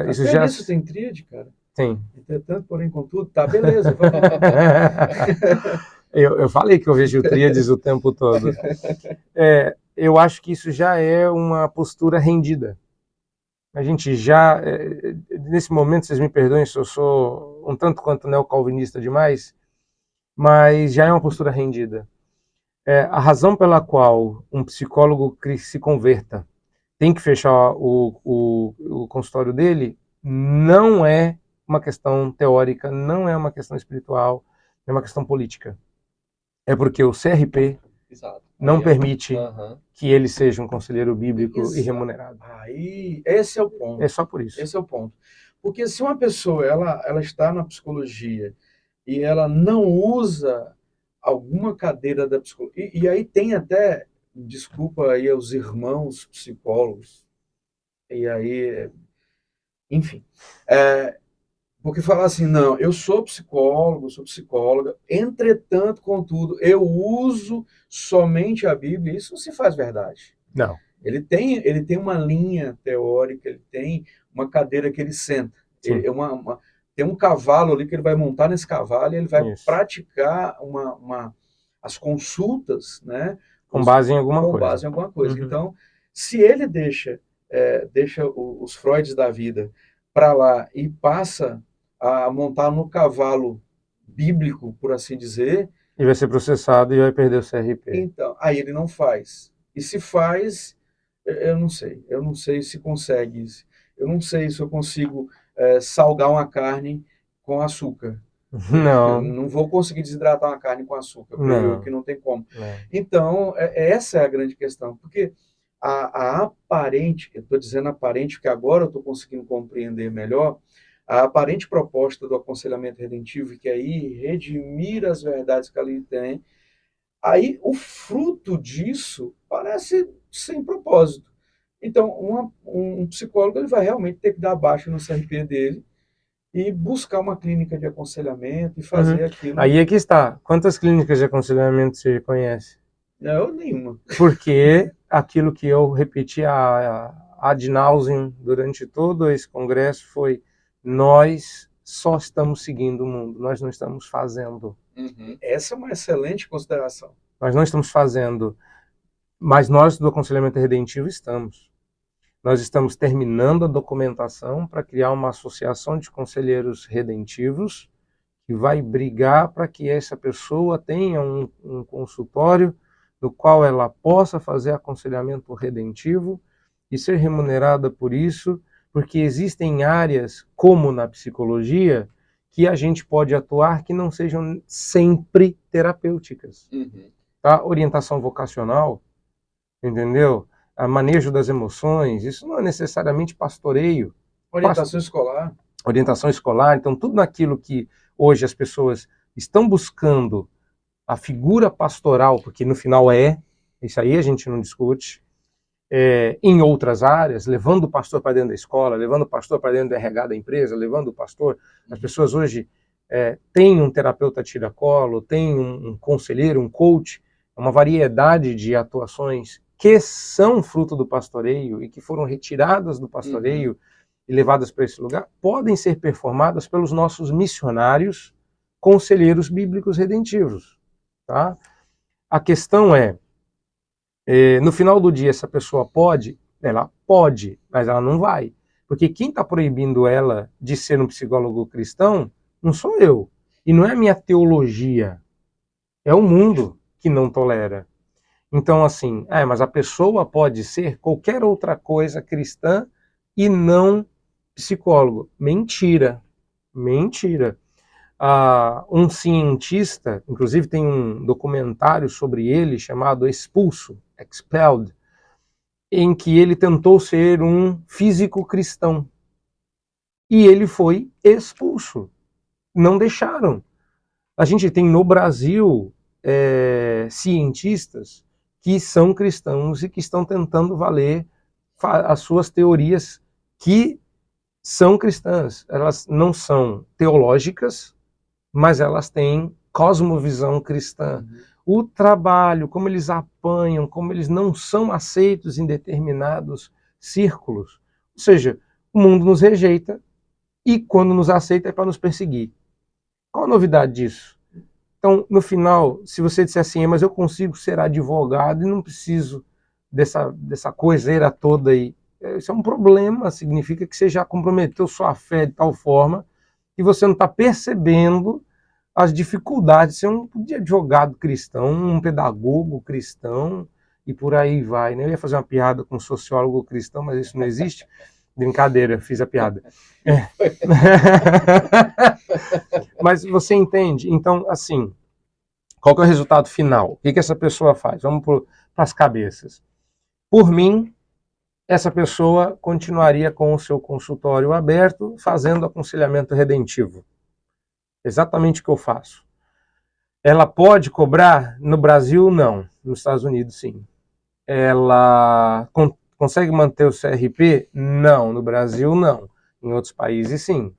isso já... Isso tem tríade, cara? Tem. Entretanto, porém, contudo, tá, beleza. Eu falei que eu vejo tríades o tempo todo. Eu acho que isso já é uma postura rendida. A gente já, nesse momento, vocês me perdoem se eu sou um tanto quanto neocalvinista demais, mas já é uma postura rendida. A razão pela qual um psicólogo que se converta tem que fechar o consultório dele não é uma questão teórica, não é uma questão espiritual, é uma questão política. É porque o CRP, não permite que ele seja um conselheiro bíblico e remunerado. Aí, esse é o ponto. É só por isso. Esse é o ponto. Porque se uma pessoa ela está na psicologia e ela não usa alguma cadeira da psicologia, e aí tem até, desculpa aí aos irmãos psicólogos, e aí, enfim, porque falar assim, não, eu sou psicólogo, sou psicóloga, entretanto, contudo, eu uso somente a Bíblia, isso não se faz verdade. Não. Ele tem uma linha teórica, ele tem uma cadeira que ele senta. Ele, tem um cavalo ali que ele vai montar nesse cavalo e ele vai praticar as consultas, né? Com base em alguma coisa. Com base em alguma coisa. Então, se ele deixa os Freuds da vida para lá e passa a montar no cavalo bíblico, por assim dizer... E vai ser processado e vai perder o CRP. Então, aí ele não faz. E se faz... Eu não sei se consegue, eu não sei se eu consigo salgar uma carne com açúcar. Não. Eu não vou conseguir desidratar uma carne com açúcar, porque não tem como. Não. Então, essa é a grande questão, porque a aparente, eu estou dizendo aparente, porque agora eu estou conseguindo compreender melhor, a aparente proposta do aconselhamento redentivo, que aí redimir as verdades que ali tem, aí o fruto disso parece sem propósito. Então, um psicólogo ele vai realmente ter que dar baixa no CRP dele e buscar uma clínica de aconselhamento e fazer aquilo. Aí é que está. Quantas clínicas de aconselhamento você conhece? Não, nenhuma. Porque aquilo que eu repeti ad nauseam durante todo esse congresso foi: nós só estamos seguindo o mundo, nós não estamos fazendo. Essa é uma excelente consideração. Nós não estamos fazendo, mas nós do aconselhamento redentivo estamos. Nós estamos terminando a documentação para criar uma associação de conselheiros redentivos que vai brigar para que essa pessoa tenha um consultório no qual ela possa fazer aconselhamento redentivo e ser remunerada por isso, porque existem áreas, como na psicologia, que a gente pode atuar que não sejam sempre terapêuticas. Tá? Orientação vocacional, entendeu? A manejo das emoções, isso não é necessariamente pastoreio. Orientação escolar. Orientação escolar, então tudo naquilo que hoje as pessoas estão buscando a figura pastoral, porque no final isso aí a gente não discute, em outras áreas, levando o pastor para dentro da escola, levando o pastor para dentro do RH da empresa, levando o pastor, as pessoas hoje têm um terapeuta tira-colo, têm um conselheiro, um coach, uma variedade de atuações que são fruto do pastoreio e que foram retiradas do pastoreio e levadas para esse lugar, podem ser performadas pelos nossos missionários, conselheiros bíblicos redentivos. Tá? A questão no final do dia, essa pessoa pode? Ela pode, mas ela não vai. Porque quem está proibindo ela de ser um psicólogo cristão não sou eu. E não é a minha teologia. É o mundo que não tolera. Então, assim, mas a pessoa pode ser qualquer outra coisa cristã e não psicólogo. Mentira. Mentira. Um cientista, inclusive tem um documentário sobre ele chamado Expulso, Expelled, em que ele tentou ser um físico cristão. E ele foi expulso. Não deixaram. A gente tem no Brasil cientistas que são cristãos e que estão tentando valer as suas teorias que são cristãs. Elas não são teológicas, mas elas têm cosmovisão cristã. O trabalho, como eles apanham, como eles não são aceitos em determinados círculos. Ou seja, o mundo nos rejeita e quando nos aceita é para nos perseguir. Qual a novidade disso? Então, no final, se você disser assim, mas eu consigo ser advogado e não preciso dessa coiseira toda aí, isso é um problema, significa que você já comprometeu sua fé de tal forma que você não está percebendo as dificuldades de ser um advogado cristão, um pedagogo cristão, e por aí vai. Né? Eu ia fazer uma piada com um sociólogo cristão, mas isso não existe. Brincadeira, fiz a piada. Mas você entende? Então, assim, Qual que é o resultado final? O que essa pessoa faz? Vamos para as cabeças. Por mim, essa pessoa continuaria com o seu consultório aberto, fazendo aconselhamento redentivo. Exatamente o que eu faço. Ela pode cobrar? No Brasil, não. Nos Estados Unidos, sim. Ela consegue manter o CRP? Não. No Brasil, não. Em outros países, sim.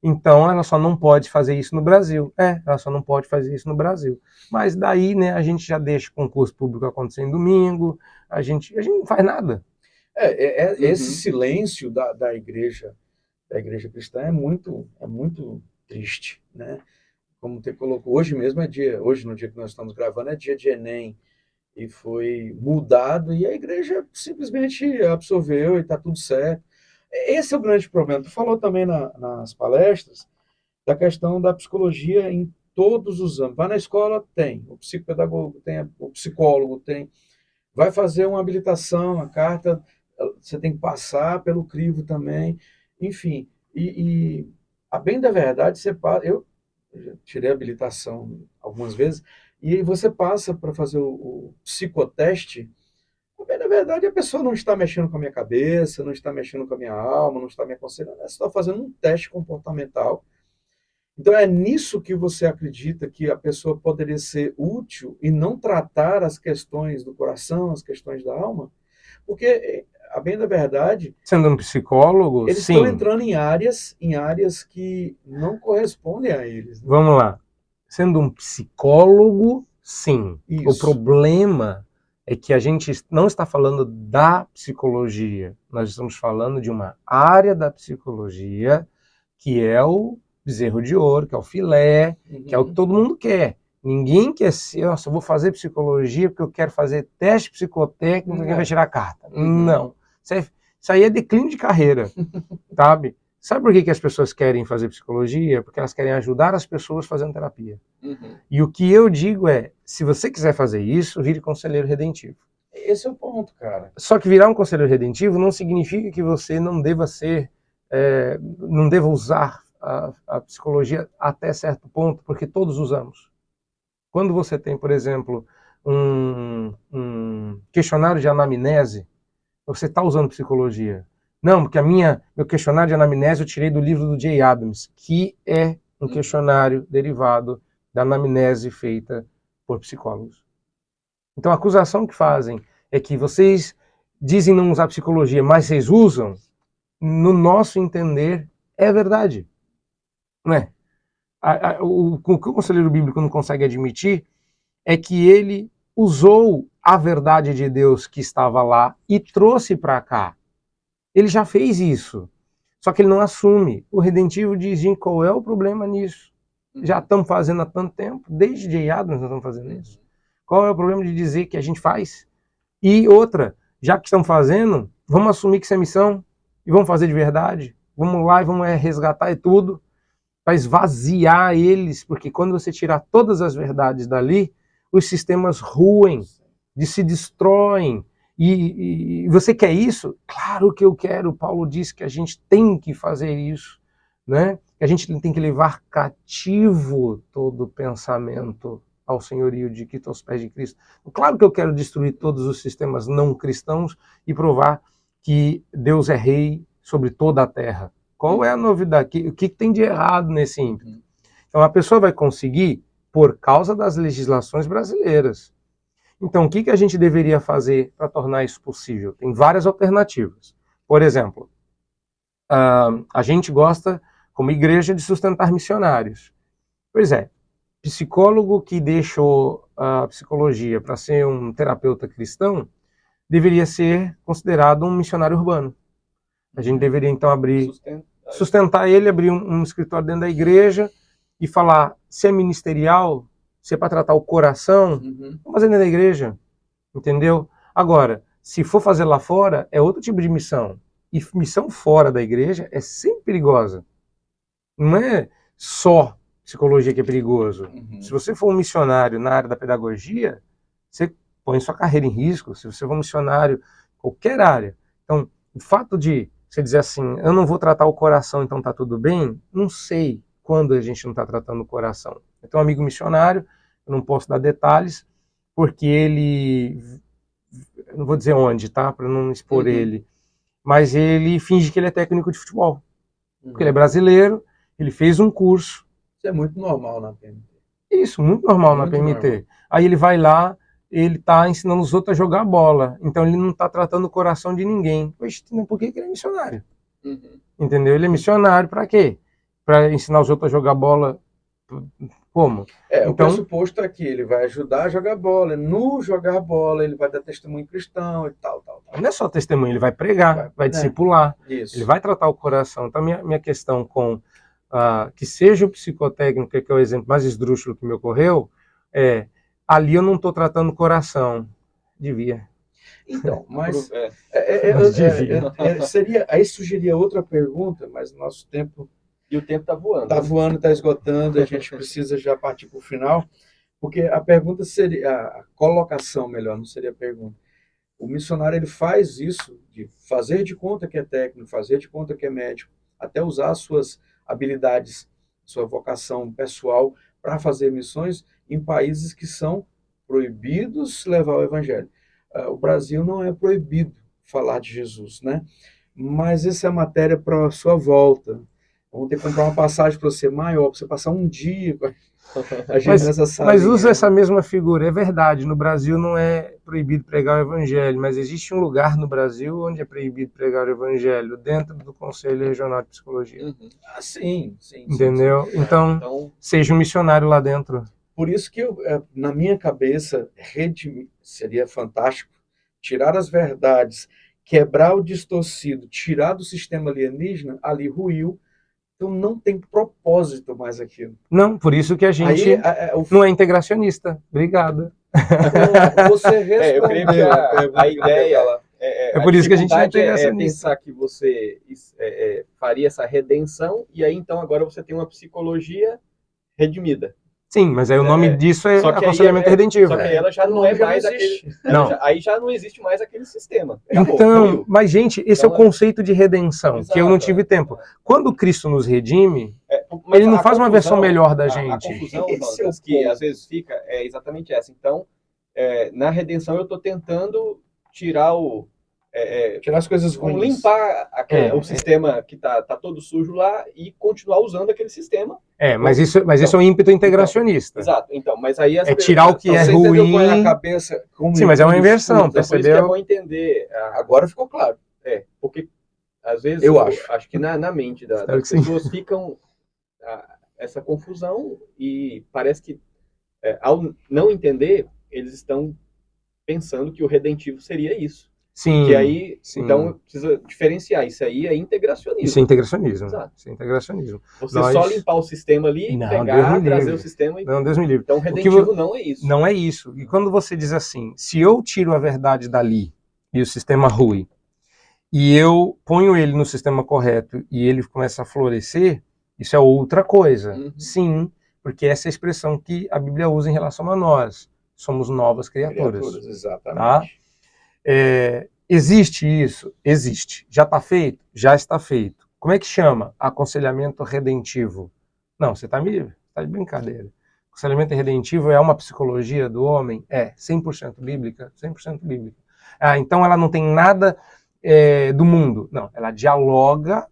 Então, ela só não pode fazer isso no Brasil. Ela só não pode fazer isso no Brasil. Mas daí, né, a gente já deixa o concurso público acontecer em domingo, a gente não faz nada. Esse silêncio da igreja cristã é muito triste, né? Como você colocou, hoje mesmo hoje no dia que nós estamos gravando, é dia de Enem, e foi mudado, e a igreja simplesmente absorveu e está tudo certo. Esse é o grande problema. Tu falou também nas palestras da questão da psicologia em todos os âmbitos. Vai na escola, tem. O psicopedagogo tem, o psicólogo tem. Vai fazer uma habilitação, a carta, você tem que passar pelo crivo também. Enfim, e a bem da verdade, eu tirei a habilitação algumas vezes, e você passa para fazer o psicoteste. Bem, na verdade, a pessoa não está mexendo com a minha cabeça, não está mexendo com a minha alma, não está me aconselhando, ela está fazendo um teste comportamental. Então, é nisso que você acredita que a pessoa poderia ser útil e não tratar as questões do coração, as questões da alma? Porque, a bem da verdade... Sendo um psicólogo, eles sim. Estão entrando em áreas que não correspondem a eles. Né? Vamos lá. Sendo um psicólogo, sim. Isso. O problema é que a gente não está falando da psicologia. Nós estamos falando de uma área da psicologia que é o bezerro de ouro, que é o filé, que é o que todo mundo quer. Ninguém quer ser, nossa, eu vou fazer psicologia porque eu quero fazer teste psicotécnico porque vai tirar carta. Não. Isso aí é declínio de carreira, sabe? Sabe por que as pessoas querem fazer psicologia? Porque elas querem ajudar as pessoas fazendo terapia. E o que eu digo é, se você quiser fazer isso, vire conselheiro redentivo. Esse é o ponto, cara. Só que virar um conselheiro redentivo não significa que você não deva ser, não deva usar a psicologia até certo ponto, porque todos usamos. Quando você tem, por exemplo, um questionário de anamnese, você está usando psicologia. Não, porque meu questionário de anamnese eu tirei do livro do Jay Adams, que é um questionário derivado da anamnese feita por psicólogos. Então a acusação que fazem é que vocês dizem não usar psicologia, mas vocês usam, no nosso entender, é verdade. Não é? O que o conselheiro bíblico não consegue admitir é que ele usou a verdade de Deus que estava lá e trouxe para cá. Ele já fez isso, só que ele não assume. O redentivo diz, gente, qual é o problema nisso? Já estamos fazendo há tanto tempo, desde Jay Adams nós estamos fazendo isso. Qual é o problema de dizer que a gente faz? E outra, já que estamos fazendo, vamos assumir que isso é missão e vamos fazer de verdade. Vamos lá e vamos resgatar e tudo, para esvaziar eles, porque quando você tirar todas as verdades dali, os sistemas ruem, se destroem. E você quer isso? Claro que eu quero. Paulo diz que a gente tem que fazer isso, né? Que a gente tem que levar cativo todo pensamento ao senhorio de Cristo, aos pés de Cristo. Claro que eu quero destruir todos os sistemas não cristãos e provar que Deus é rei sobre toda a terra. Qual é a novidade? O que tem de errado nesse ímpeto? Então a pessoa vai conseguir por causa das legislações brasileiras. Então, o que a gente deveria fazer para tornar isso possível? Tem várias alternativas. Por exemplo, a gente gosta, como igreja, de sustentar missionários. Pois é, psicólogo que deixou a psicologia para ser um terapeuta cristão deveria ser considerado um missionário urbano. A gente deveria, então, sustentar ele, abrir um escritório dentro da igreja e falar, se é ministerial, se é para tratar o coração, vamos fazer dentro da igreja, entendeu? Agora, se for fazer lá fora, é outro tipo de missão. E missão fora da igreja é sempre perigosa. Não é só psicologia que é perigoso. Se você for um missionário na área da pedagogia, você põe sua carreira em risco. Se você for um missionário em qualquer área. Então, o fato de você dizer assim, eu não vou tratar o coração, então tá tudo bem, não sei quando a gente não está tratando o coração. Eu tenho um amigo missionário, eu não posso dar detalhes, porque ele, eu não vou dizer onde, tá? Para não expor ele, mas ele finge que ele é técnico de futebol. Porque ele é brasileiro, ele fez um curso. Isso é muito normal na PMT. Isso, muito normal na PMT. Normal. Aí ele vai lá, ele está ensinando os outros a jogar bola. Então ele não está tratando o coração de ninguém. Poxa, por que ele é missionário? Entendeu? Ele é missionário para quê? Para ensinar os outros a jogar bola. Como? Então, o pressuposto é que ele vai ajudar a jogar bola. No jogar bola, ele vai dar testemunho cristão e tal. Não é só testemunho, ele vai pregar, vai discipular. Isso. Ele vai tratar o coração. Então, minha questão com que seja o psicotécnico, que é o exemplo mais esdrúxulo que me ocorreu, ali eu não estou tratando o coração. Devia. Então, mas devia. Aí surgiria outra pergunta, mas o nosso tempo... E o tempo está voando. Está voando, está esgotando, a gente precisa já partir para o final, porque a pergunta seria, a colocação melhor, não seria a pergunta. O missionário ele faz isso, de fazer de conta que é técnico, fazer de conta que é médico, até usar suas habilidades, sua vocação pessoal para fazer missões em países que são proibidos levar o evangelho. O Brasil não é proibido falar de Jesus, né? Mas essa é a matéria para a sua volta. Vamos ter que comprar uma passagem para você maior, para você passar um dia com a gente nessa sala. Mas usa essa mesma figura, é verdade, no Brasil não é proibido pregar o evangelho, mas existe um lugar no Brasil onde é proibido pregar o evangelho, dentro do Conselho Regional de Psicologia. Sim. Entendeu? Sim. Então, seja um missionário lá dentro. Por isso que, na minha cabeça, seria fantástico tirar as verdades, quebrar o distorcido, tirar do sistema alienígena, ali ruiu. Então não tem propósito mais aquilo. Não, por isso que a gente não é integracionista. Obrigado. Você respondeu. Eu creio que a ideia... É por isso que a gente não é integracionista. Pensar que você faria essa redenção e aí então agora você tem uma psicologia redimida. Sim, mas aí o nome disso é aconselhamento redentivo. Só que aí ela já não é mais aquele... Aí já não existe mais aquele sistema. Então, mas gente, esse é o conceito de redenção, que eu não tive tempo. Quando Cristo nos redime, ele não faz uma versão melhor da gente. A confusão, Jonas, que às vezes fica, é exatamente essa. Então, na redenção eu estou tentando tirar tirar as coisas ruins. Limpar o sistema que tá todo sujo lá e continuar usando aquele sistema. Mas isso é um ímpeto integracionista. Exato. Então, mas aí tirar o que é ruim. Na cabeça, sim, mas é uma inversão, percebeu? Por isso que é bom entender. Agora ficou claro. Porque às vezes eu acho que na mente das pessoas ficam essa confusão e parece que ao não entender, eles estão pensando que o redentivo seria isso. Sim. Que aí, então, precisa diferenciar. Isso aí é integracionismo. Isso é integracionismo. Exato. Isso é integracionismo. Você só limpar o sistema ali, pegar, trazer o sistema e... Não, Deus me livre. Então, redentivo não é isso. Não é isso. E quando você diz assim, se eu tiro a verdade dali e o sistema rui, e eu ponho ele no sistema correto e ele começa a florescer, isso é outra coisa. Sim, porque essa é a expressão que a Bíblia usa em relação a nós. Somos novas criaturas. Exatamente. Tá? Existe isso? Existe. Já está feito? Já está feito. Como é que chama? Aconselhamento redentivo. Não, você está de brincadeira. Aconselhamento redentivo é uma psicologia do homem? 100% bíblica? 100% bíblica. Então ela não tem nada do mundo. Não, ela dialoga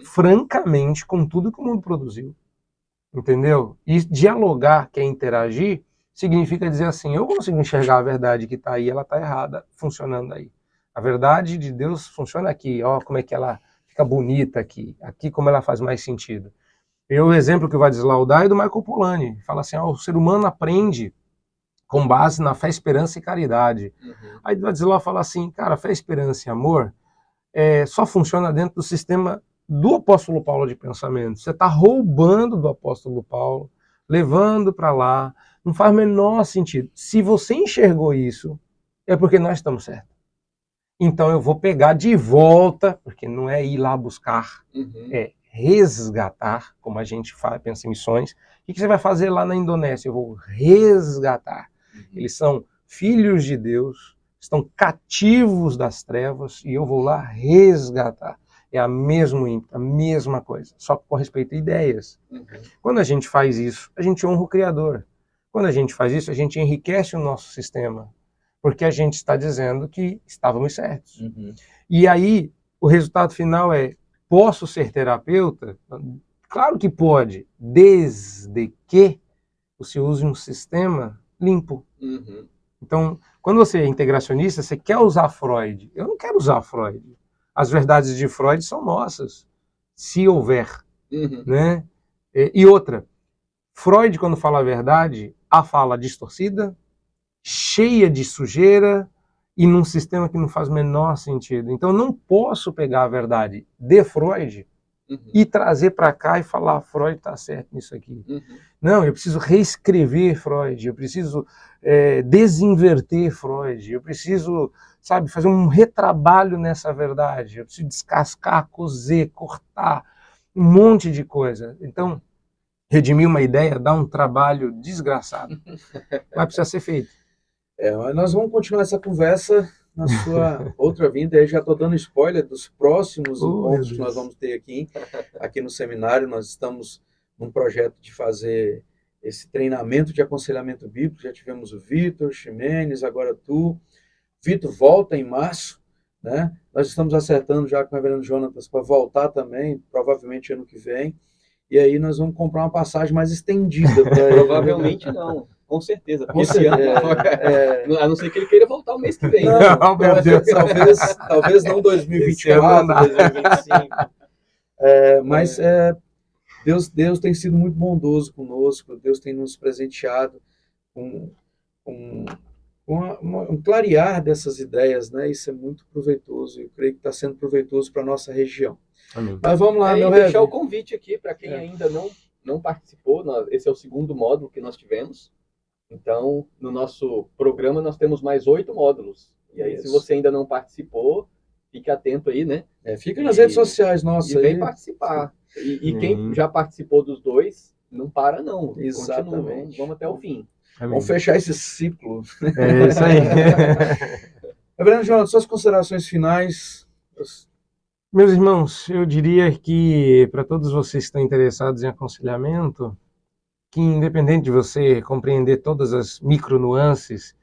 francamente com tudo que o mundo produziu. Entendeu? E dialogar, que é interagir, significa dizer assim, eu consigo enxergar a verdade que está aí, ela está errada, funcionando aí. A verdade de Deus funciona aqui, ó, como é que ela fica bonita aqui como ela faz mais sentido. O exemplo que o Vadislau dá é do Michael Polanyi, fala assim, o ser humano aprende com base na fé, esperança e caridade. Aí o Vadislau fala assim, cara, fé, esperança e amor só funciona dentro do sistema do apóstolo Paulo de pensamento. Você está roubando do apóstolo Paulo, levando para lá, não faz o menor sentido. Se você enxergou isso, é porque nós estamos certos. Então eu vou pegar de volta, porque não é ir lá buscar, é resgatar, como a gente pensa em missões. O que você vai fazer lá na Indonésia? Eu vou resgatar. Eles são filhos de Deus, estão cativos das trevas, e eu vou lá resgatar. É a mesma coisa, só com respeito a ideias. Quando a gente faz isso, a gente honra o Criador. Quando a gente faz isso, a gente enriquece o nosso sistema, porque a gente está dizendo que estávamos certos. Uhum. E aí, o resultado final é, posso ser terapeuta? Claro que pode, desde que você use um sistema limpo. Uhum. Então, quando você é integracionista, você quer usar Freud. Eu não quero usar Freud. As verdades de Freud são nossas, se houver. Uhum. Né? E outra, Freud, quando fala a verdade, a fala distorcida, cheia de sujeira e num sistema que não faz o menor sentido. Então, eu não posso pegar a verdade de Freud e trazer para cá e falar, Freud está certo nisso aqui. Não, eu preciso reescrever Freud, eu preciso desinverter Freud, eu preciso, sabe, fazer um retrabalho nessa verdade, eu preciso descascar, cozer, cortar, um monte de coisa. Então, redimir uma ideia dá um trabalho desgraçado, mas precisa ser feito. Mas nós vamos continuar essa conversa na sua outra vinda. Eu já estou dando spoiler dos próximos encontros que nós vamos ter aqui no seminário. Nós estamos num projeto de fazer esse treinamento de aconselhamento bíblico. Já tivemos o Vitor, Ximenes, agora tu. Vitor volta em março, né? Nós estamos acertando já com o reverendo Jonatas para voltar também, provavelmente ano que vem. E aí nós vamos comprar uma passagem mais estendida para ele. Provavelmente não. Com certeza. Porque esse ano, a não ser que ele queira voltar o mês que vem. Não, meu Deus. Talvez não 2024, 2025. Mas Deus tem sido muito bondoso conosco, Deus tem nos presenteado com um clarear dessas ideias, né? Isso é muito proveitoso, eu creio que está sendo proveitoso para a nossa região. Amém. Mas vamos lá, meu deixar o convite aqui para quem ainda não participou. Esse é o segundo módulo que nós tivemos. Então, no nosso programa, nós temos mais 8 módulos. E aí, se você ainda não participou, fique atento aí, né? Fica nas redes sociais nossas. E vem participar. E quem já participou dos 2, não para não. Exatamente. Continua, vamos até o fim. Amém. Vamos fechar esse ciclo. É isso aí. Reverendo João, suas considerações finais. Meus irmãos, eu diria que para todos vocês que estão interessados em aconselhamento, que independente de você compreender todas as micro-nuances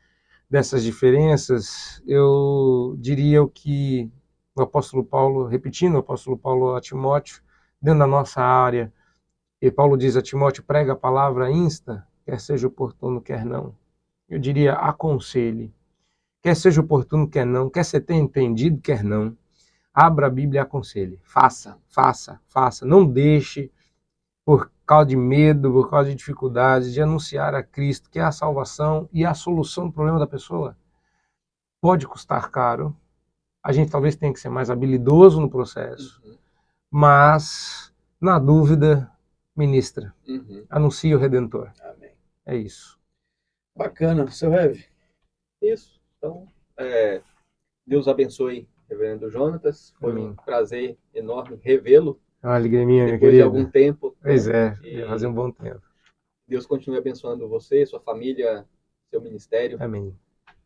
dessas diferenças, eu diria o que o apóstolo Paulo, repetindo o apóstolo Paulo a Timóteo, dentro da nossa área, e Paulo diz a Timóteo, prega a palavra, insta, quer seja oportuno, quer não. Eu diria, aconselhe, quer seja oportuno, quer não, quer ser entendido, quer não. Abra a Bíblia e aconselhe. Faça, faça, faça. Não deixe, por causa de medo, por causa de dificuldades, de anunciar a Cristo, que é a salvação e a solução do problema da pessoa. Pode custar caro. A gente talvez tenha que ser mais habilidoso no processo. Mas, na dúvida, ministra. Anuncie o Redentor. Amém. É isso. Bacana. Seu Rev? Isso. Então, Deus abençoe o reverendo Jonatas. Foi um prazer enorme revê-lo. Uma alegria minha, meu depois querido. de algum tempo. Pois ia fazer um bom tempo. Deus continue abençoando você, sua família, seu ministério. Amém.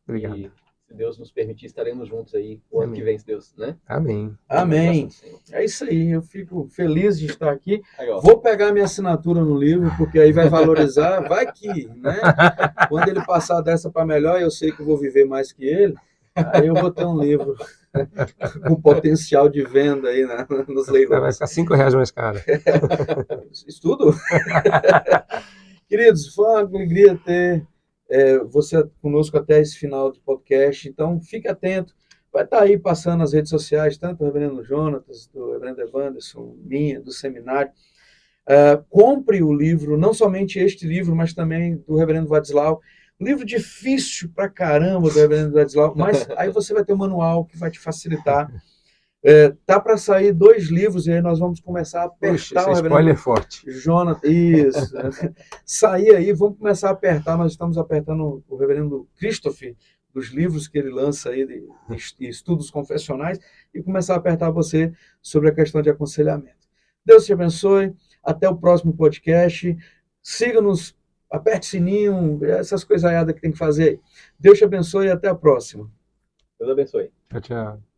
Obrigado. E, se Deus nos permitir, estaremos juntos aí o ano que vem, se Deus, né? Amém. Amém. É isso aí, eu fico feliz de estar aqui. Aí, vou pegar minha assinatura no livro, porque aí vai valorizar, vai que, né? Quando ele passar dessa para melhor, eu sei que eu vou viver mais que ele, aí eu vou ter um livro com potencial de venda aí nos leilões. Vai ficar R$5 mais caro. Isso tudo? Queridos, foi uma alegria ter você conosco até esse final do podcast, então fique atento, vai estar aí passando nas redes sociais, tanto do reverendo Jonatas, do reverendo Evanderson, minha, do seminário. Compre o livro, não somente este livro, mas também do reverendo Vadislau, um livro difícil pra caramba do reverendo Vadislau, mas aí você vai ter um manual que vai te facilitar. Tá para sair 2 livros e aí nós vamos começar a apertar o spoiler forte. Jonatas. Isso. Sair aí, vamos começar a apertar. Nós estamos apertando o reverendo Christopher, dos livros que ele lança aí de estudos confessionais, e começar a apertar você sobre a questão de aconselhamento. Deus te abençoe. Até o próximo podcast. Siga-nos, aperte o sininho, essas coisaiadas que tem que fazer aí. Deus te abençoe e até a próxima. Deus abençoe. Tchau, tchau.